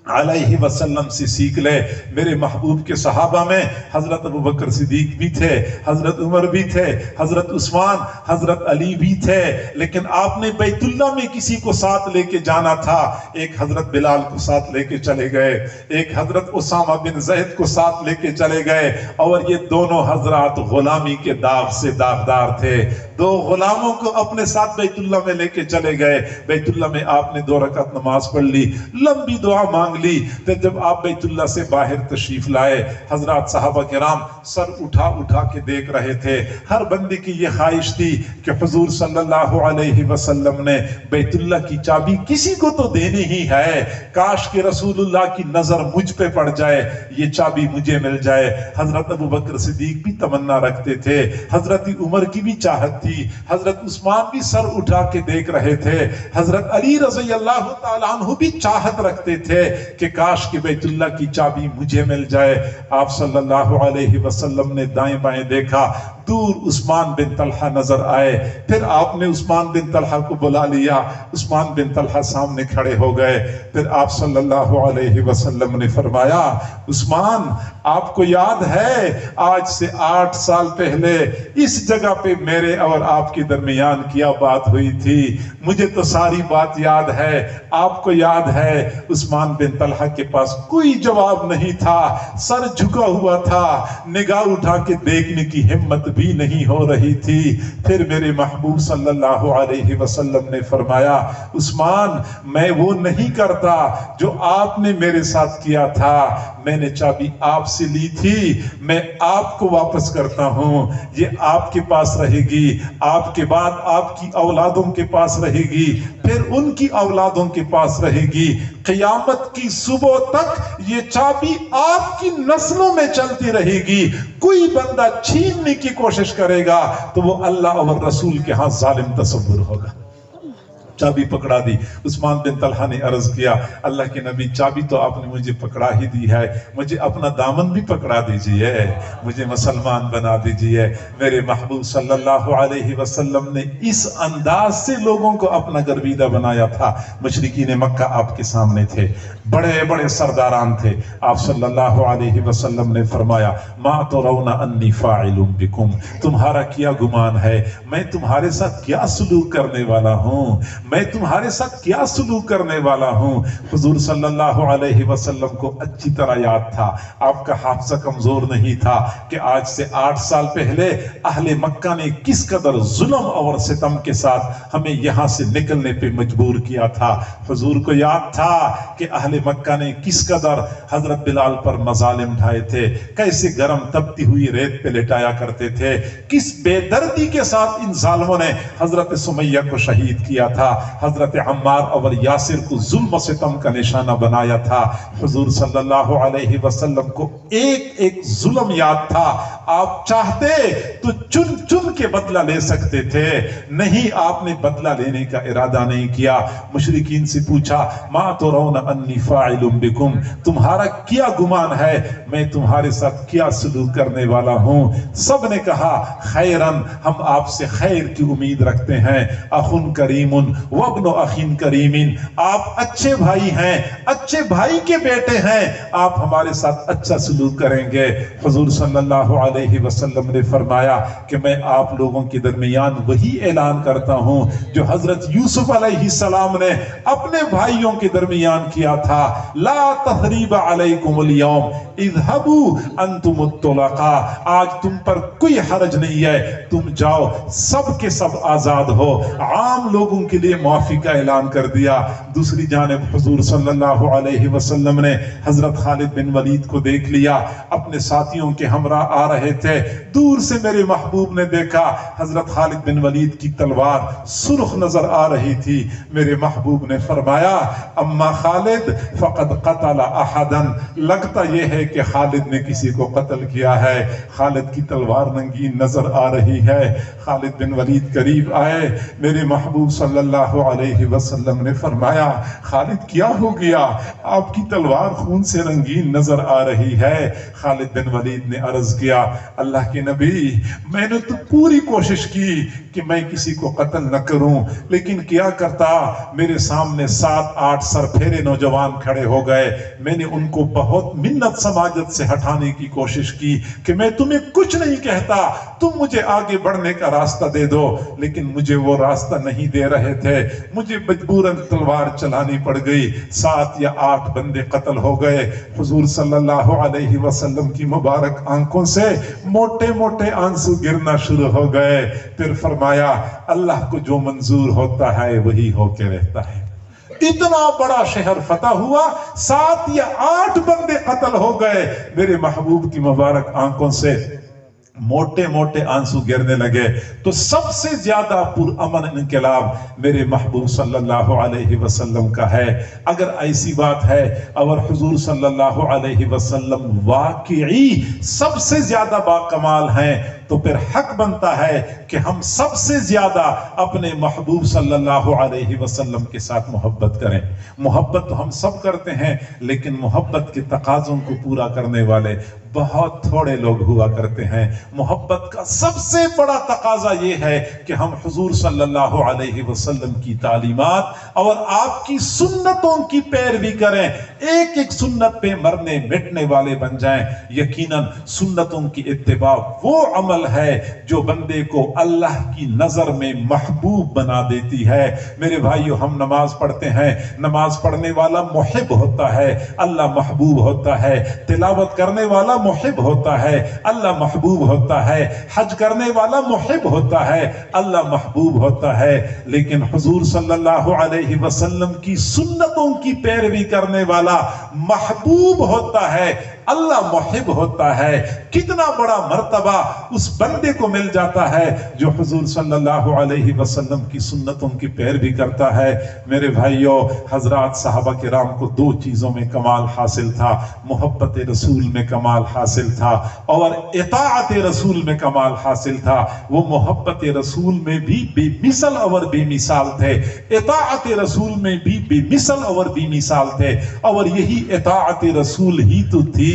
علیہ وسلم سے سیکھ لے۔ میرے محبوب کے صحابہ میں حضرت ابوبکر صدیق بھی تھے، حضرت عمر بھی تھے، حضرت عثمان، حضرت علی بھی تھے، لیکن آپ نے بیت اللہ میں کسی کو ساتھ لے کے جانا تھا، ایک حضرت بلال کو ساتھ لے کے چلے گئے، ایک حضرت اسامہ بن زید کو ساتھ لے کے چلے گئے، اور یہ دونوں حضرات غلامی کے داغ سے داغدار تھے۔ 2 غلاموں کو اپنے ساتھ بیت اللہ میں لے کے چلے گئے۔ بیت اللہ میں آپ نے 2 رکعت نماز پڑھ لی، لمبی دعا مانگ لی۔ پھر جب آپ بیت اللہ سے باہر تشریف لائے، حضرات صحابہ کرام سر اٹھا اٹھا کے دیکھ رہے تھے۔ ہر بندے کی یہ خواہش تھی کہ حضور صلی اللہ علیہ وسلم نے بیت اللہ کی چابی کسی کو تو دینی ہی ہے، کاش کہ رسول اللہ کی نظر مجھ پہ پڑ جائے، یہ چابی مجھے مل جائے۔ حضرت ابوبکر صدیق بھی تمنا رکھتے تھے، حضرت عمر کی بھی چاہت تھی، حضرت عثمان بھی سر اٹھا کے دیکھ رہے تھے، حضرت علی رضی اللہ تعالیٰ عنہ بھی چاہت رکھتے تھے کہ کاش کہ بیت اللہ کی چابی مجھے مل جائے۔ آپ صلی اللہ علیہ وسلم نے دائیں بائیں دیکھا، دور عثمان بن طلحہ نظر آئے، پھر آپ نے عثمان بن طلحہ کو بلا لیا، عثمان بن طلحہ سامنے کھڑے ہو گئے۔ پھر آپ صلی اللہ علیہ وسلم نے فرمایا، عثمان آپ کو یاد ہے آج سے 8 سال پہلے اس جگہ پہ میرے اور آپ کے درمیان کیا بات ہوئی تھی؟ مجھے تو ساری بات یاد ہے، آپ کو یاد ہے؟ عثمان بن طلحہ کے پاس کوئی جواب نہیں تھا، سر جھکا ہوا تھا، نگاہ اٹھا کے دیکھنے کی ہمت بھی نہیں ہو رہی تھی۔ پھر میرے محبوب صلی اللہ علیہ وسلم نے فرمایا، عثمان میں وہ نہیں کرتا جو آپ نے میرے ساتھ کیا تھا، میں نے چابی آپ سے لی تھی، میں آپ کو واپس کرتا ہوں، یہ آپ کے پاس رہے گی، آپ کے بعد آپ کی اولادوں کے پاس رہے گی، پھر ان کی اولادوں کے پاس رہے گی، قیامت کی صبح تک یہ چابی آپ کی نسلوں میں چلتی رہے گی۔ کوئی بندہ چھیننے کی کوشش کرے گا تو وہ اللہ اور رسول کے ہاں ظالم تصور ہوگا۔ چابی پکڑا دی۔ عثمان بن طلحہ نے عرض کیا، اللہ کے نبی چابی تو آپ نے مجھے پکڑا ہی دی ہے، مجھے اپنا دامن بھی پکڑا دیجئے، مجھے مسلمان بنا دیجئے۔ میرے محبوب صلی اللہ علیہ وسلم نے اس انداز سے لوگوں کو اپنا گرویدہ بنایا تھا۔ مشرکین مکہ آپ کے سامنے تھے، بڑے بڑے سرداران تھے۔ آپ صلی اللہ علیہ وسلم نے فرمایا، ما ترون انی فاعل بکم، تمہارا کیا گمان ہے میں تمہارے ساتھ کیا سلوک کرنے والا ہوں؟ میں تمہارے ساتھ کیا سلوک کرنے والا ہوں۔ حضور صلی اللہ علیہ وسلم کو اچھی طرح یاد تھا، آپ کا حافظہ کمزور نہیں تھا کہ آج سے 8 سال پہلے اہل مکہ نے کس قدر ظلم اور ستم کے ساتھ ہمیں یہاں سے نکلنے پہ مجبور کیا تھا۔ حضور کو یاد تھا کہ اہل مکہ نے کس قدر حضرت بلال پر مظالم ڈھائے تھے، کیسے گرم تپتی ہوئی ریت پہ لٹایا کرتے تھے، کس بے دردی کے ساتھ ان ظالموں نے حضرت سمیہ کو شہید کیا تھا، حضرت عمار اور یاسر کو ظلم و ستم کا نشانہ بنایا تھا۔ حضور صلی اللہ علیہ وسلم کو ایک ایک ظلم یاد تھا۔ آپ چاہتے تو چن چن کے بدلہ لے سکتے تھے، نہیں، آپ نے بدلہ لینے کا ارادہ نہیں کیا۔ مشرکین سے پوچھا ما ترون انی فاعل بکم، تمہارا کیا گمان ہے میں تمہارے ساتھ کیا سلوک کرنے والا ہوں؟ سب نے کہا خیرن، ہم آپ سے خیر کی امید رکھتے ہیں، اخن کریم وابن اخین کریم، آپ اچھے بھائی ہیں، اچھے بھائی کے بیٹے ہیں، آپ ہمارے ساتھ اچھا سلوک کریں گے۔ حضور صلی اللہ علیہ وسلم نے فرمایا کہ میں آپ لوگوں کے درمیان وہی اعلان کرتا ہوں جو حضرت یوسف علیہ السلام نے اپنے بھائیوں کے درمیان کیا تھا، لا تثریب علیکم اليوم اذهبوا انتم الطلقاء، آج تم پر کوئی حرج نہیں ہے، تم جاؤ، سب کے سب آزاد ہو۔ عام لوگوں کے لیے معافی کا اعلان کر دیا۔ دوسری جانب حضور صلی اللہ علیہ وسلم نے حضرت خالد بن ولید کو دیکھ لیا، اپنے ساتھیوں کے ہمراہ آ رہے تھے، دور سے میرے محبوب نے دیکھا حضرت خالد بن ولید کی تلوار سرخ نظر آ رہی تھی۔ میرے محبوب نے فرمایا اما خالد فقد قتل احدا، لگتا یہ ہے کہ خالد نے کسی کو قتل کیا ہے۔ خالد کی تلوار ننگین نظر آ رہی ہے۔ خالد بن ولید قریب آئے، میرے محبوب صلی اللہ علیہ وسلم نے فرمایا خالد کیا ہو گیا، آپ کی تلوار خون سے رنگین نظر آ رہی ہے۔ خالد بن ولید نے عرض کیا اللہ کے نبی، میں نے تو پوری کوشش کی کہ میں کسی کو قتل نہ کروں، لیکن کیا کرتا، میرے سامنے 7-8 سر پھیرے نوجوان کھڑے ہو گئے، میں نے ان کو بہت منت سماجت سے ہٹانے کی کوشش کی کہ میں تمہیں کچھ نہیں کہتا، تم مجھے آگے بڑھنے کا راستہ دے دو، لیکن مجھے وہ راستہ نہیں دے رہے تھے، مجھے مجبوراً تلوار چلانی پڑ گئی، 7 یا 8 بندے قتل ہو گئے۔ حضور صلی اللہ علیہ وسلم کی مبارک آنکھوں سے موٹے موٹے آنسو گرنا شروع ہو گئے۔ پھر فرمایا اللہ کو جو منظور ہوتا ہے وہی ہو کے رہتا ہے۔ اتنا بڑا شہر فتح ہوا، 7 یا 8 بندے قتل ہو گئے، میرے محبوب کی مبارک آنکھوں سے موٹے موٹے آنسو گرنے لگے۔ تو سب سے زیادہ پرامن انقلاب میرے محبوب صلی اللہ علیہ وسلم کا ہے۔ اگر ایسی بات ہے اور حضور صلی اللہ علیہ وسلم واقعی سب سے زیادہ باکمال ہیں، تو پھر حق بنتا ہے کہ ہم سب سے زیادہ اپنے محبوب صلی اللہ علیہ وسلم کے ساتھ محبت کریں۔ محبت تو ہم سب کرتے ہیں، لیکن محبت کے تقاضوں کو پورا کرنے والے بہت تھوڑے لوگ ہوا کرتے ہیں۔ محبت کا سب سے بڑا تقاضا یہ ہے کہ ہم حضور صلی اللہ علیہ وسلم کی تعلیمات اور آپ کی سنتوں کی پیروی کریں، ایک ایک سنت پہ مرنے مٹنے والے بن جائیں۔ یقیناً سنتوں کی اتباع وہ عمل ہے جو بندے کو اللہ کی نظر میں محبوب بنا دیتی ہے۔ میرے بھائیو، ہم نماز پڑھتے ہیں، نماز پڑھنے والا محب ہوتا ہے، اللہ محبوب ہوتا ہے۔ تلاوت کرنے والا محب ہوتا ہے، اللہ محبوب ہوتا ہے۔ حج کرنے والا محب ہوتا ہے، اللہ محبوب ہوتا ہے۔ لیکن حضور صلی اللہ علیہ وسلم کی سنتوں کی پیروی کرنے والا محبوب ہوتا ہے، اللہ محب ہوتا ہے۔ کتنا بڑا مرتبہ اس بندے کو مل جاتا ہے جو حضور صلی اللہ علیہ وسلم کی سنتوں کی پیروی کرتا ہے۔ میرے بھائیوں، حضرات صحابہ کرام کو 2 چیزوں میں کمال حاصل تھا، محبت رسول میں کمال حاصل تھا اور اطاعت رسول میں کمال حاصل تھا۔ وہ محبت رسول میں بھی بے مثل اور بے مثال تھے، اطاعت رسول میں بھی بے مثل اور بے مثال تھے، اور یہی اطاعت رسول ہی تو تھی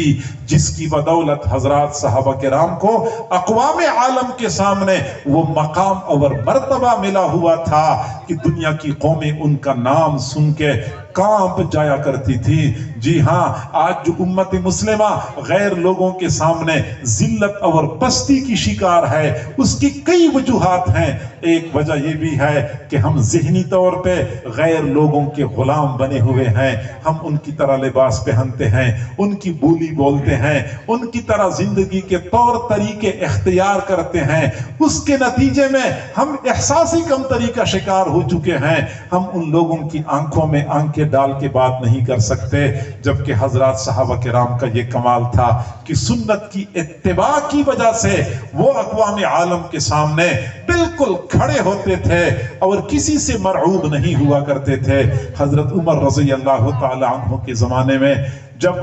جس کی بدولت حضرات صحابہ کرام کو اقوام عالم کے سامنے وہ مقام اور مرتبہ ملا ہوا تھا کہ دنیا کی قومیں ان کا نام سن کے کانپ جایا کرتی تھی۔ جی ہاں، آج جو امت مسلمہ غیر لوگوں کے سامنے ذلت اور پستی کی شکار ہے، اس کی کئی وجوہات ہیں۔ ایک وجہ یہ بھی ہے کہ ہم ذہنی طور پہ غیر لوگوں کے غلام بنے ہوئے ہیں۔ ہم ان کی طرح لباس پہنتے ہیں، ان کی بولی بولتے ہیں، ان کی طرح زندگی کے طور طریقے اختیار کرتے ہیں۔ اس کے نتیجے میں ہم احساسی کمتری کا شکار ہو چکے ہیں۔ ہم ان لوگوں کی آنکھوں میں آنکھیں ڈال کے بات نہیں کر سکتے، جبکہ حضرات صحابہ کرام کا یہ کمال تھا کہ سنت کی اتباع کی وجہ سے وہ اقوام عالم کے سامنے بالکل کھڑے ہوتے تھے اور کسی سے مرعوب نہیں ہوا کرتے تھے۔ حضرت عمر رضی اللہ تعالی عنہ کے زمانے میں جب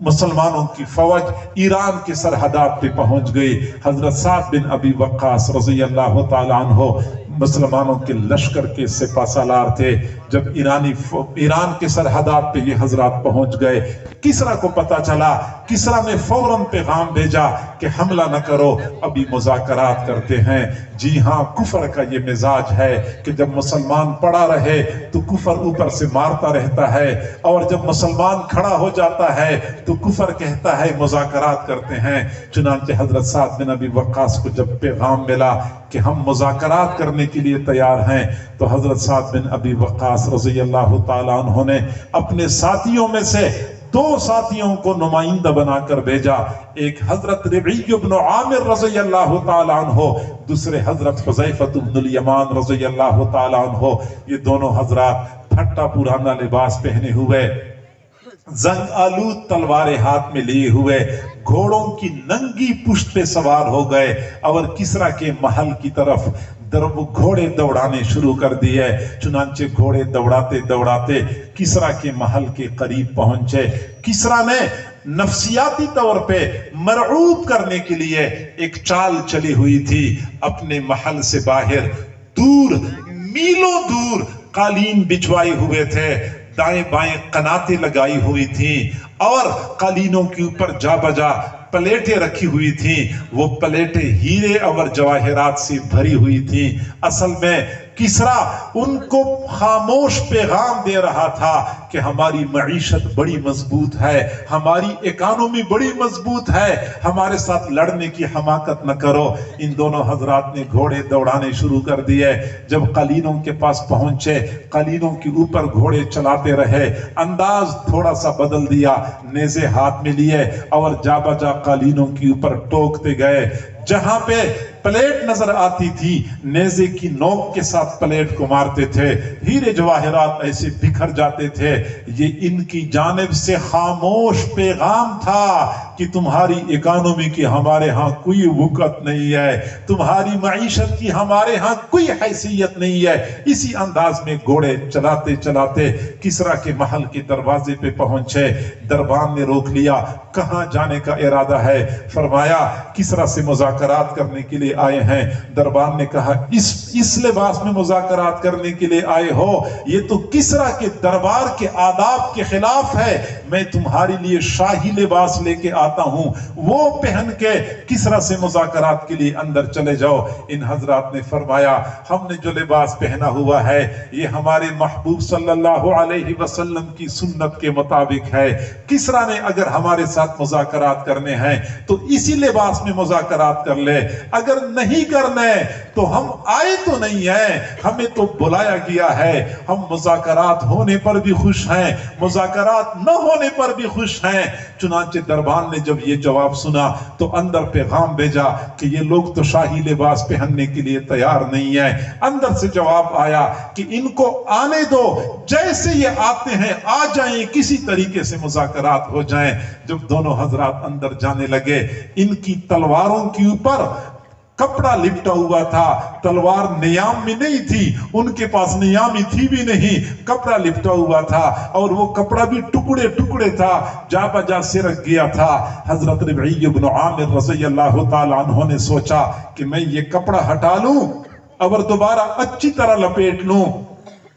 مسلمانوں کی فوج ایران کے سرحدات پہ پہنچ گئی، حضرت سعد بن ابی وقاص رضی اللہ تعالی عنہ مسلمانوں کے لشکر کے سپہ سالار تھے۔ جب ایران کے سرحدات پہ یہ حضرات پہنچ گئے، کسرا کو پتا چلا، کسرا نے فوراً پیغام بھیجا کہ حملہ نہ کرو، ابھی مذاکرات کرتے ہیں۔ جی ہاں، کفر کا یہ مزاج ہے کہ جب مسلمان پڑا رہے تو کفر اوپر سے مارتا رہتا ہے، اور جب مسلمان کھڑا ہو جاتا ہے تو کفر کہتا ہے مذاکرات کرتے ہیں۔ چنانچہ حضرت سعد بن ابی وقاص کو جب پیغام ملا کہ ہم مذاکرات کرنے کے لیے تیار ہیں، تو حضرت سعد بن ابی وقاص رضی اللہ تعالیٰ عنہ نے اپنے ساتھیوں میں سے 2 ساتھیوں کو نمائندہ بنا کر بھیجا۔ ایک حضرت ربعی بن عامر رضی اللہ تعالیٰ عنہ، دوسرے حضرت حذیفہ بن الیمان رضی اللہ تعالیٰ عنہ۔ یہ دونوں حضرات پھٹا پرانا لباس پہنے ہوئے، زنگ آلود تلواریں ہاتھ میں لیے ہوئے، گھوڑوں کی ننگی پشت پہ سوار ہو گئے اور کسرا کے محل کی طرف گھوڑے دوڑانے شروع کر دیے۔ چنانچہ گھوڑے دوڑاتے دوڑاتے کسرا کے محل کے قریب پہنچے۔ کسرا نے نفسیاتی طور پہ مرعوب کرنے کے لیے ایک چال چلی ہوئی تھی۔ اپنے محل سے باہر دور، میلوں دور قالین بچھوائے ہوئے تھے، دائیں بائیں قناتیں لگائی ہوئی تھیں، اور قالینوں کے اوپر جا بجا پلیٹیں رکھی ہوئی تھیں۔ وہ پلیٹیں ہیرے اور جواہرات سے بھری ہوئی تھیں۔ اصل میں کسرا ان کو خاموش پیغام دے رہا تھا کہ ہماری معیشت بڑی مضبوط ہے، ہماری اکانومی بڑی مضبوط ہے، ہمارے ساتھ لڑنے کی حماقت نہ کرو۔ ان دونوں حضرات نے گھوڑے دوڑانے شروع کر دیے۔ جب قالینوں کے پاس پہنچے، قالینوں کے اوپر گھوڑے چلاتے رہے، انداز تھوڑا سا بدل دیا، نیزے ہاتھ میں لیے اور جا بجا قالینوں کے اوپر ٹوکتے گئے۔ جہاں پہ پلیٹ نظر آتی تھی، نیزے کی نوک کے ساتھ پلیٹ کو مارتے تھے، ہیرے جواہرات ایسے بکھر جاتے تھے۔ یہ ان کی جانب سے خاموش پیغام تھا کہ تمہاری اکانومی کی ہمارے ہاں کوئی وقت نہیں ہے، تمہاری معیشت کی ہمارے ہاں کوئی حیثیت نہیں ہے۔ اسی انداز میں گھوڑے چلاتے چلاتے کسرا کے محل کے دروازے پہ پہنچے۔ دربان نے روک لیا، کہاں جانے کا ارادہ ہے؟ فرمایا کسرا سے مذاکرات کرنے کے لیے آئے ہیں۔ دربان نے کہا اس لباس میں مذاکرات کرنے کے لیے آئے ہو؟ یہ تو کسرا کے دربار کے آداب کے خلاف ہے۔ میں تمہارے لیے شاہی لباس لے کے آتا ہوں، وہ پہن کے کسرا سے مذاکرات کے لیے اندر چلے جاؤ۔ ان حضرات نے فرمایا ہم نے جو لباس پہنا ہوا ہے یہ ہمارے محبوب صلی اللہ علیہ وسلم کی سنت کے مطابق ہے۔ کسرا نے اگر ہمارے ساتھ مذاکرات کرنے ہیں تو اسی لباس میں مذاکرات کر لے، اگر نہیں کرنے تو ہم آئے تو نہیں ہیں، ہمیں تو بلایا گیا ہے۔ ہم مذاکرات ہونے پر بھی خوش ہیں، مذاکرات نہ ہونے پر بھی خوش ہیں۔ چنانچہ دربان نے جب یہ جواب سنا تو اندر پیغام بھیجا کہ یہ لوگ تو شاہی لباس پہننے کے لیے تیار نہیں ہیں۔ اندر سے جواب آیا کہ ان کو آنے دو، جیسے یہ آتے ہیں آ جائیں، کسی طریقے سے مذاکرات ہو جائیں۔ جب دونوں حضرات اندر جانے لگے، ان کی تلواروں کے اوپر کپڑا لپٹا ہوا تھا، تلوار نیام میں نہیں تھی، ان کے پاس نیامی تھی بھی نہیں، کپڑا لپٹا ہوا تھا، اور وہ کپڑا بھی ٹکڑے ٹکڑے تھا، جا بجا سرک گیا تھا۔ حضرت ربعی بن عامر رضی اللہ تعالی عنہ نے سوچا کہ میں یہ کپڑا ہٹا لوں اور دوبارہ اچھی طرح لپیٹ لوں،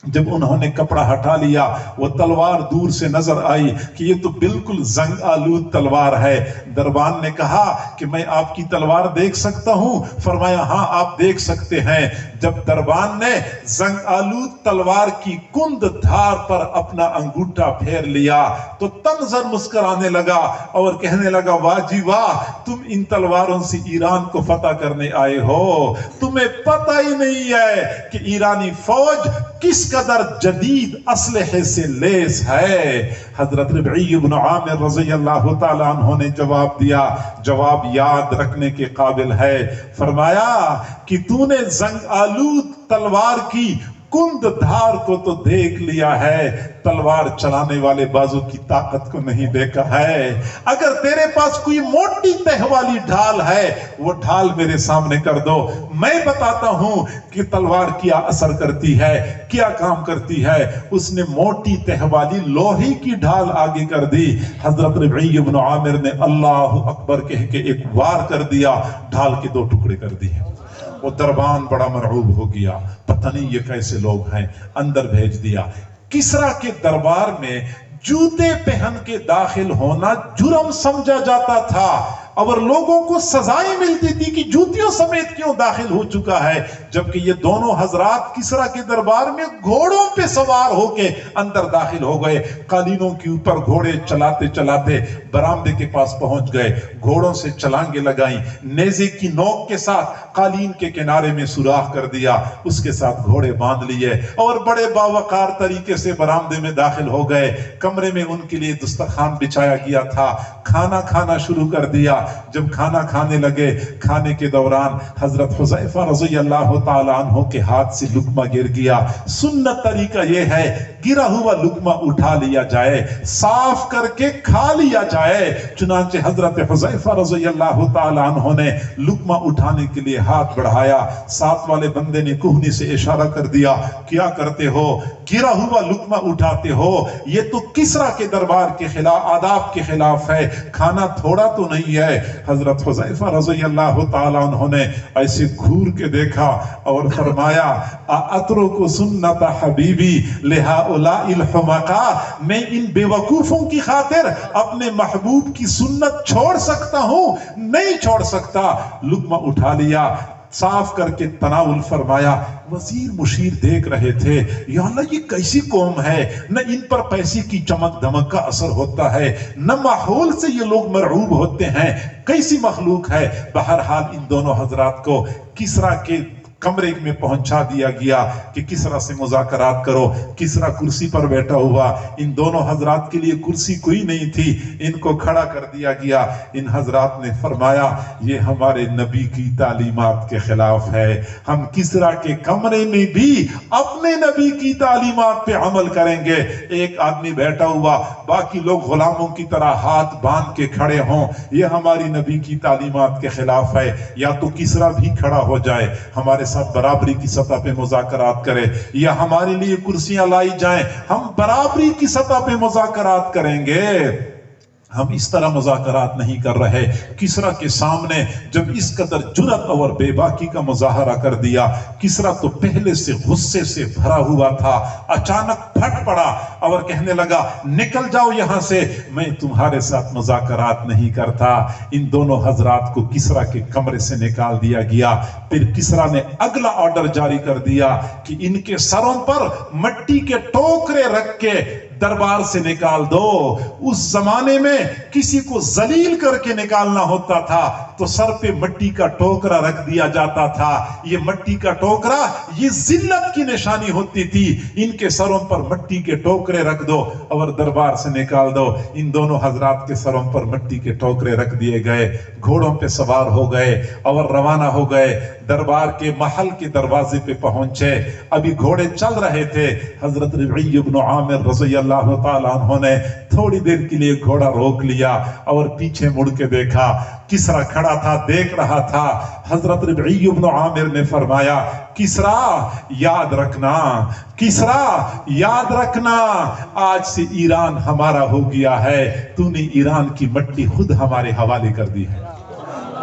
جب انہوں نے کپڑا ہٹا لیا وہ تلوار دور سے نظر آئی کہ یہ تو بالکل زنگ آلود تلوار ہے۔ دربان نے کہا کہ میں آپ کی تلوار دیکھ سکتا ہوں؟ فرمایا ہاں آپ دیکھ سکتے ہیں۔ جب دربان نے زنگ آلود تلوار کی کند دھار پر اپنا انگوٹھا پھیر لیا تو تنظر مسکرانے لگا اور کہنے لگا واہ جی واہ، تم ان تلواروں سے ایران کو فتح کرنے آئے ہو، تمہیں پتہ ہی نہیں ہے کہ ایرانی فوج کس قدر جدید اسلحے سے لیس ہے۔ حضرت ربعی بن عامر رضی اللہ تعالیٰ عنہ نے جواب دیا، جواب یاد رکھنے کے قابل ہے۔ فرمایا کہ تو نے زنگ آلود تلوار کی کند دھار کو تو دیکھ لیا ہے، تلوار چلانے والے بازو کی طاقت کو نہیں دیکھا ہے۔ اگر تیرے پاس کوئی موٹی تہ والی ڈھال ہے وہ ڈھال میرے سامنے کر دو، میں بتاتا ہوں کہ تلوار کیا اثر کرتی ہے، کیا کام کرتی ہے۔ اس نے موٹی تہ والی لوہے کی ڈھال آگے کر دی۔ حضرت ربعی بن عامر نے اللہ اکبر کہہ کے ایک وار کر دیا، ڈھال کے دو ٹکڑے کر دیے۔ وہ دربان بڑا مرعوب ہو گیا، پتہ نہیں یہ کیسے لوگ ہیں، اندر بھیج دیا۔ کسریٰ کے دربار میں جوتے پہن کے داخل ہونا جرم سمجھا جاتا تھا اور لوگوں کو سزائیں ملتی تھی کہ جوتیوں سمیت کیوں داخل ہو چکا ہے، جبکہ یہ دونوں حضرات کسریٰ کے دربار میں گھوڑوں پہ سوار ہو کے اندر داخل ہو گئے۔ قالینوں کے اوپر گھوڑے چلاتے چلاتے برآمدے کے پاس پہنچ گئے، گھوڑوں سے چھلانگیں لگائیں، نیزے کی نوک کے ساتھ قالین کے کنارے میں سوراخ کر دیا، اس کے ساتھ گھوڑے باندھ لیے اور بڑے باوقار طریقے سے برآمدے میں داخل ہو گئے۔ کمرے میں ان کے لیے دسترخوان بچھایا گیا تھا، کھانا کھانا شروع کر دیا۔ جب کھانا کھانے لگے، کھانے کے دوران حضرت حذیفہ رضی اللہ تعالیٰ عنہ کے ہاتھ سے لقمہ گر گیا۔ سنت طریقہ یہ ہے گرا ہوا لقمہ اٹھا لیا جائے، صاف کر کے کھا لیا جائے۔ چنانچہ حضرت حذیفہ رضی اللہ تعالیٰ عنہ نے لقمہ اٹھانے کے لیے ہاتھ بڑھایا، ساتھ والے بندے نے کوہنی سے اشارہ کر دیا، کیا کرتے ہو؟ گرا ہوا لقمہ اٹھاتے ہو؟ یہ تو کسریٰ کے دربار کے خلاف، آداب کے خلاف ہے، کھانا تھوڑا تو نہیں ہے۔ حضرت حذیفہ رضی اللہ تعالیٰ عنہ نے ایسے گھور کے دیکھا اور فرمایا اترک سنت حبیبی لہؤلاء الحمقاء، میں ان بے وقوفوں کی خاطر اپنے محبوب کی سنت چھوڑ سکتا ہوں؟ نہیں چھوڑ سکتا۔ لقمہ اٹھا لیا، صاف کر کے تناول فرمایا۔ وزیر مشیر دیکھ رہے تھے، یا اللہ یہ کیسی قوم ہے، نہ ان پر پیسے کی چمک دمک کا اثر ہوتا ہے، نہ ماحول سے یہ لوگ مرعوب ہوتے ہیں، کیسی مخلوق ہے۔ بہرحال ان دونوں حضرات کو کسریٰ کے کمرے میں پہنچا دیا گیا کہ کسریٰ سے مذاکرات کرو۔ کسریٰ کرسی پر بیٹھا ہوا، ان دونوں حضرات کے لیے کرسی کوئی نہیں تھی، ان کو کھڑا کر دیا گیا۔ ان حضرات نے فرمایا یہ ہمارے نبی کی تعلیمات کے خلاف ہے، ہم کسریٰ کے کمرے میں بھی اپنے نبی کی تعلیمات پہ عمل کریں گے۔ ایک آدمی بیٹھا ہوا، باقی لوگ غلاموں کی طرح ہاتھ باندھ کے کھڑے ہوں، یہ ہماری نبی کی تعلیمات کے خلاف ہے۔ یا تو کسریٰ بھی کھڑا ہو جائے، ہمارے ساتھ برابری کی سطح پہ مذاکرات کرے، یا ہمارے لیے کرسیاں لائی جائیں، ہم برابری کی سطح پہ مذاکرات کریں گے۔ ہم اس طرح مذاکرات نہیں کر رہے۔ کسریٰ کے سامنے جب اس قدر جرأت اور بے باکی کا مظاہرہ کر دیا، کسریٰ تو پہلے سے غصے سے بھرا ہوا تھا، اچانک پھٹ پڑا اور کہنے لگا نکل جاؤ یہاں سے، میں تمہارے ساتھ مذاکرات نہیں کرتا۔ ان دونوں حضرات کو کسریٰ کے کمرے سے نکال دیا گیا۔ پھر کسریٰ نے اگلا آرڈر جاری کر دیا کہ ان کے سروں پر مٹی کے ٹوکرے رکھ کے دربار سے نکال دو۔ اس زمانے میں کسی کو ذلیل کر کے نکالنا ہوتا تھا تو سر پہ مٹی کا ٹوکرا رکھ دیا جاتا تھا۔ یہ مٹی کا ٹوکرا یہ ذلت کی نشانی ہوتی تھی۔ ان کے سروں پر مٹی کے ٹوکرے رکھ دو اور دربار سے نکال دو۔ ان دونوں حضرات کے سروں پر مٹی کے ٹوکرے رکھ دیے گئے، گھوڑوں پہ سوار ہو گئے اور روانہ ہو گئے۔ دربار کے محل کے دروازے پہ پہنچے، ابھی گھوڑے چل رہے تھے۔ حضرت ربعی بن عامر رضی اللہ تعالیٰ عنہ نے تھوڑی دیر کے لیے گھوڑا روک لیا اور پیچھے مڑ کے دیکھا، کسریٰ کھڑا تھا، دیکھ رہا تھا۔ حضرت ربعی بن عامر نے فرمایا کسریٰ یاد رکھنا، کسریٰ یاد رکھنا، آج سے ایران ہمارا ہو گیا ہے، تو نے ایران کی مٹی خود ہمارے حوالے کر دی ہے۔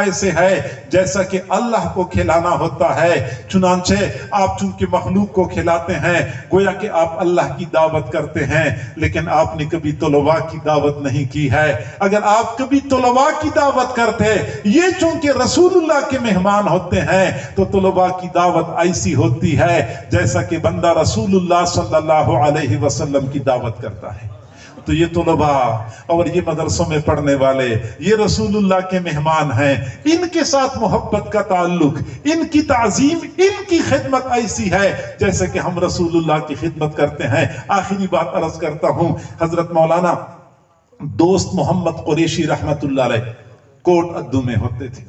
ایسے ہے جیسا کہ اللہ کو کھلانا ہوتا ہے۔ چنانچہ آپ چونکہ مخلوق کو کھلاتے ہیں گویا کہ آپ اللہ کی دعوت کرتے ہیں، لیکن آپ نے کبھی طلباء کی دعوت نہیں کی ہے۔ اگر آپ کبھی طلباء کی دعوت کرتے، یہ چونکہ رسول اللہ کے مہمان ہوتے ہیں، تو طلباء کی دعوت ایسی ہوتی ہے جیسا کہ بندہ رسول اللہ صلی اللہ علیہ وسلم کی دعوت کرتا ہے۔ تو یہ طلباء اور یہ مدرسوں میں پڑھنے والے یہ رسول اللہ کے مہمان ہیں، ان کے ساتھ محبت کا تعلق، ان کی تعظیم، ان کی خدمت ایسی ہے جیسے کہ ہم رسول اللہ کی خدمت کرتے ہیں۔ آخری بات عرض کرتا ہوں، حضرت مولانا دوست محمد قریشی رحمت اللہ علیہ کوٹ ادو میں ہوتے تھے۔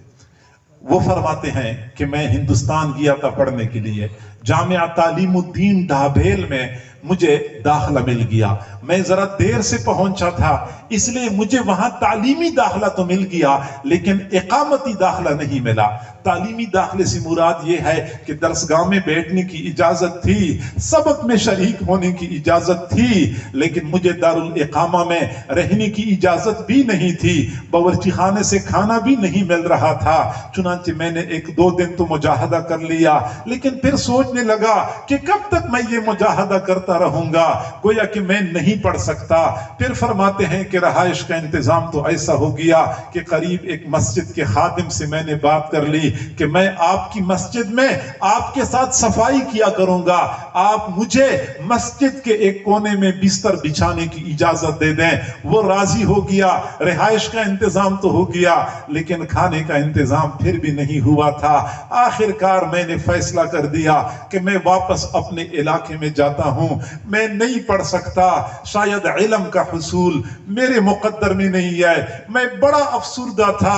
وہ فرماتے ہیں کہ میں ہندوستان گیا تھا پڑھنے کے لیے، جامعہ تعلیم الدین ڈھابیل میں مجھے داخلہ مل گیا۔ میں ذرا دیر سے پہنچا تھا، اس لیے مجھے وہاں تعلیمی داخلہ تو مل گیا لیکن اقامتی داخلہ نہیں ملا۔ تعلیمی داخلے سے مراد یہ ہے کہ درسگاہ میں بیٹھنے کی اجازت تھی، سبق میں شریک ہونے کی اجازت تھی، لیکن مجھے دارالاقامہ میں رہنے کی اجازت بھی نہیں تھی، باورچی خانے سے کھانا بھی نہیں مل رہا تھا۔ چنانچہ میں نے 1-2 دن تو مجاہدہ کر لیا، لیکن پھر سوچنے لگا کہ کب تک میں یہ مجاہدہ کرتا رہوں گا، گویا کہ میں نہیں پڑھ سکتا۔ پھر فرماتے ہیں کہ رہائش کا انتظام تو ایسا ہو گیا کہ قریب ایک مسجد کے خادم سے میں نے بات کر لی کہ میں آپ کی مسجد میں آپ کے ساتھ صفائی کیا کروں گا، آپ مجھے مسجد کے ایک کونے میں بستر بچھانے کی اجازت دے دیں۔ وہ راضی ہو گیا، رہائش کا انتظام تو ہو گیا لیکن کھانے کا انتظام پھر بھی نہیں ہوا تھا۔ آخر کار میں نے فیصلہ کر دیا کہ میں واپس اپنے علاقے میں جاتا ہوں، میں نہیں پڑھ سکتا، شاید علم کا حصول میرے مقدر میں نہیں ہے۔ میں بڑا افسردہ تھا،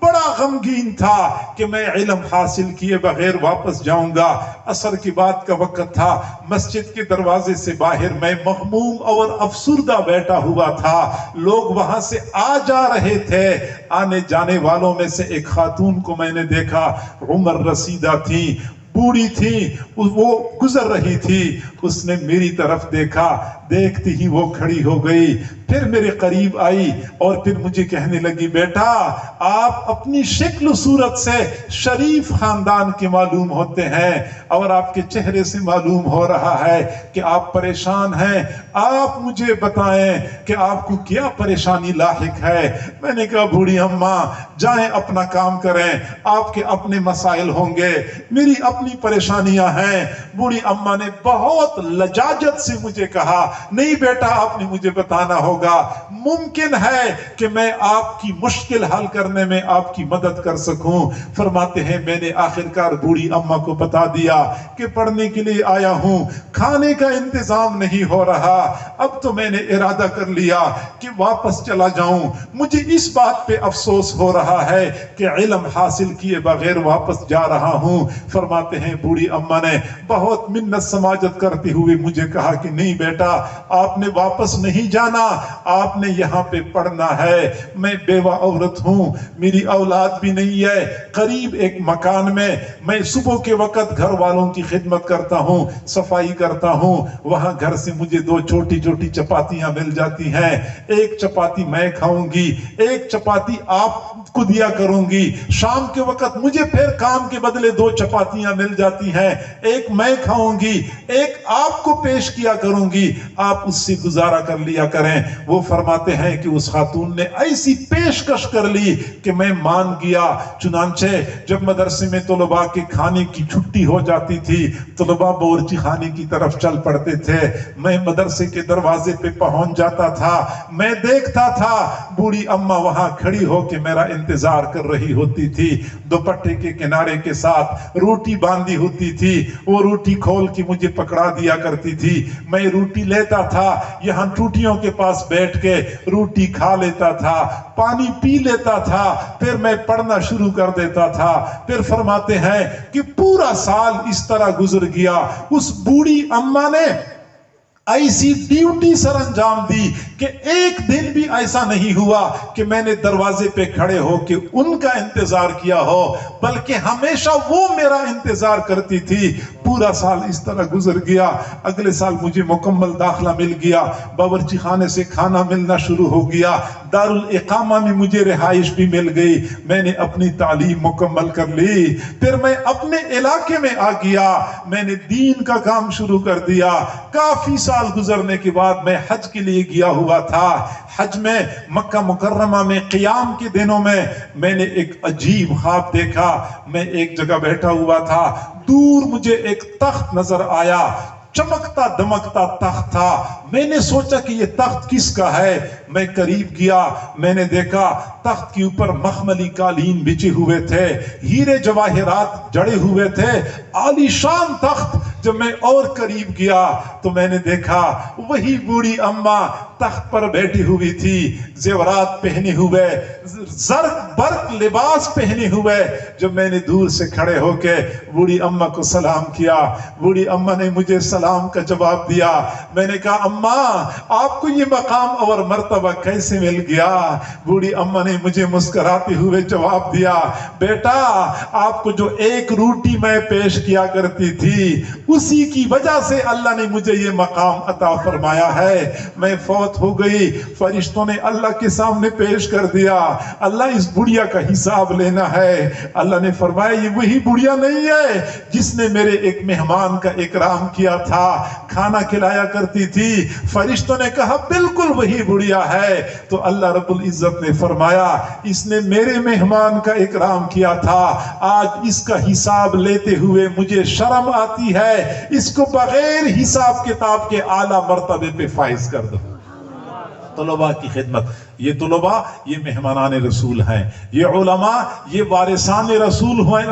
بڑا غمگین تھا کہ میں علم حاصل کیے بغیر واپس جاؤں گا۔ عصر کی بات کا وقت تھا، مسجد کے دروازے سے باہر میں مغموم اور افسردہ بیٹھا ہوا تھا، لوگ وہاں سے آ جا رہے تھے۔ آنے جانے والوں میں سے ایک خاتون کو میں نے دیکھا، عمر رسیدہ تھی، بوڑھی تھی، وہ گزر رہی تھی۔ اس نے میری طرف دیکھا، دیکھتی ہی وہ کھڑی ہو گئی، پھر میرے قریب آئی اور پھر مجھے کہنے لگی، بیٹا آپ اپنی شکل و صورت سے شریف خاندان کے معلوم ہوتے ہیں اور آپ کے چہرے سے معلوم ہو رہا ہے کہ آپ پریشان ہیں، آپ مجھے بتائیں کہ آپ کو کیا پریشانی لاحق ہے۔ میں نے کہا، بوڑھی اماں جائیں اپنا کام کریں، آپ کے اپنے مسائل ہوں گے، میری اپنی پریشانیاں ہیں۔ بوڑھی اماں نے بہت لجاجت سے مجھے کہا، نہیں بیٹا آپ نے مجھے بتانا ہوگا، ممکن ہے کہ میں آپ کی مشکل حل کرنے میں آپ کی مدد کر سکوں۔ فرماتے ہیں میں نے آخرکار بوڑھی اماں کو بتا دیا کہ پڑھنے کے لیے آیا ہوں، کھانے کا انتظام نہیں ہو رہا، اب تو میں نے ارادہ کر لیا کہ واپس چلا جاؤں۔ مجھے اس بات پہ افسوس ہو رہا ہے کہ علم حاصل کیے بغیر واپس جا رہا ہوں۔ فرماتے ہیں بوڑھی اماں نے بہت منت سماجت کرتے ہوئے مجھے کہا کہ نہیں بیٹا آپ نے واپس نہیں جانا، آپ نے یہاں پہ پڑھنا ہے۔ میں بیوہ عورت ہوں، میری اولاد بھی نہیں ہے، قریب ایک مکان میں میں صبح کے وقت گھر والوں کی خدمت کرتا ہوں، صفائی کرتا ہوں، وہاں گھر سے مجھے 2 چھوٹی چھوٹی چپاتیاں مل جاتی ہیں، ایک چپاتی میں کھاؤں گی، ایک چپاتی آپ کو دیا کروں گی، شام کے وقت مجھے پھر کام کے بدلے 2 چپاتیاں مل جاتی ہیں، ایک میں کھاؤں گی، ایک آپ کو پیش کیا کروں گی، آپ اس سے گزارا کر لیا کریں۔ وہ فرماتے ہیں کہ اس خاتون نے ایسی پیشکش کر لی کہ میں مان گیا۔ چنانچہ جب مدرسے میں طلباء کے کھانے کی چھٹی ہو جاتی تھی، طلباء باورچی خانے کی طرف چل پڑتے تھے، میں مدرسے کے دروازے پہ پہنچ جاتا تھا، میں دیکھتا تھا بوڑھی اماں وہاں کھڑی ہو کے میرا انتظار کر رہی ہوتی تھی، دوپٹے کے کنارے کے ساتھ روٹی باندھی ہوتی تھی، وہ روٹی کھول کے مجھے پکڑا دیا کرتی تھی، میں روٹی لیتا تھا، یہاں ٹوٹیوں کے پاس بیٹھ کے روٹی کھا لیتا تھا، پانی پی لیتا تھا، پھر میں پڑھنا شروع کر دیتا تھا۔ پھر فرماتے ہیں کہ پورا سال اس طرح گزر گیا۔ اس بوڑھی اماں نے ایسی ڈیوٹی سر انجام دی کہ ایک دن بھی ایسا نہیں ہوا کہ میں نے دروازے پہ کھڑے ہو کہ ان کا انتظار کیا ہو، بلکہ ہمیشہ وہ میرا انتظار کرتی تھی۔ پورا سال اس طرح گزر گیا، اگلے سال مجھے مکمل داخلہ مل گیا، باورچی خانے سے کھانا ملنا شروع ہو گیا، دارالاقامہ میں مجھے رہائش بھی مل گئی، میں نے اپنی تعلیم مکمل کر لی، پھر میں اپنے علاقے میں آ گیا، میں نے دین کا کام شروع کر دیا۔ کافی سال گزرنے کے بعد میں حج کے لیے گیا ہوا تھا۔ حج میں مکہ مکرمہ میں قیام کے دنوں میں نے ایک عجیب خواب دیکھا۔ میں ایک جگہ بیٹھا ہوا تھا، دور مجھے ایک تخت نظر آیا، چمکتا دمکتا تخت تھا۔ میں نے سوچا کہ یہ تخت کس کا ہے؟ میں قریب گیا، میں نے دیکھا تخت کے اوپر مخملی قالین بچے ہوئے تھے، ہیرے جواہرات جڑے ہوئے تھے، عالی شان تخت۔ جب میں اور قریب گیا تو میں نے دیکھا وہی بوڑھی اماں تخت پر بیٹھی ہوئی تھی، زیورات پہنے ہوئے، زرق برق لباس پہنے ہوئے۔ جب میں نے دور سے کھڑے ہو کے بوڑھی اماں کو سلام کیا، بوڑھی اماں نے مجھے سلام کا جواب دیا۔ میں نے کہا اماں آپ کو یہ مقام اور مرتبہ کیسے مل گیا؟ بوڑھی اماں نے مجھے مسکراتے ہوئے جواب دیا، بیٹا آپ کو جو ایک روٹی میں پیش کیا کرتی تھی اسی کی وجہ سے اللہ نے مجھے یہ مقام عطا فرمایا ہے۔ میں فوت ہو گئی، فرشتوں نے اللہ کے سامنے پیش کر دیا، اللہ اس بڑھیا کا حساب لینا ہے۔ اللہ نے فرمایا یہ وہی بڑھیا نہیں ہے جس نے میرے ایک مہمان کا اکرام کیا تھا، کھانا کھلایا کرتی تھی۔ فرشتوں نے کہا بالکل وہی بڑھیا ہے۔ تو اللہ رب العزت نے فرمایا اس نے میرے مہمان کا اکرام کیا تھا، آج اس کا حساب لیتے ہوئے مجھے شرم آتی ہے، اس کو بغیر حساب کتاب کے اعلیٰ مرتبے پہ فائز کر دو۔ طلباء کی خدمت، یہ طلباء یہ مہمانان رسول ہیں، یہ علماء یہ وارثان رسول ہوئے۔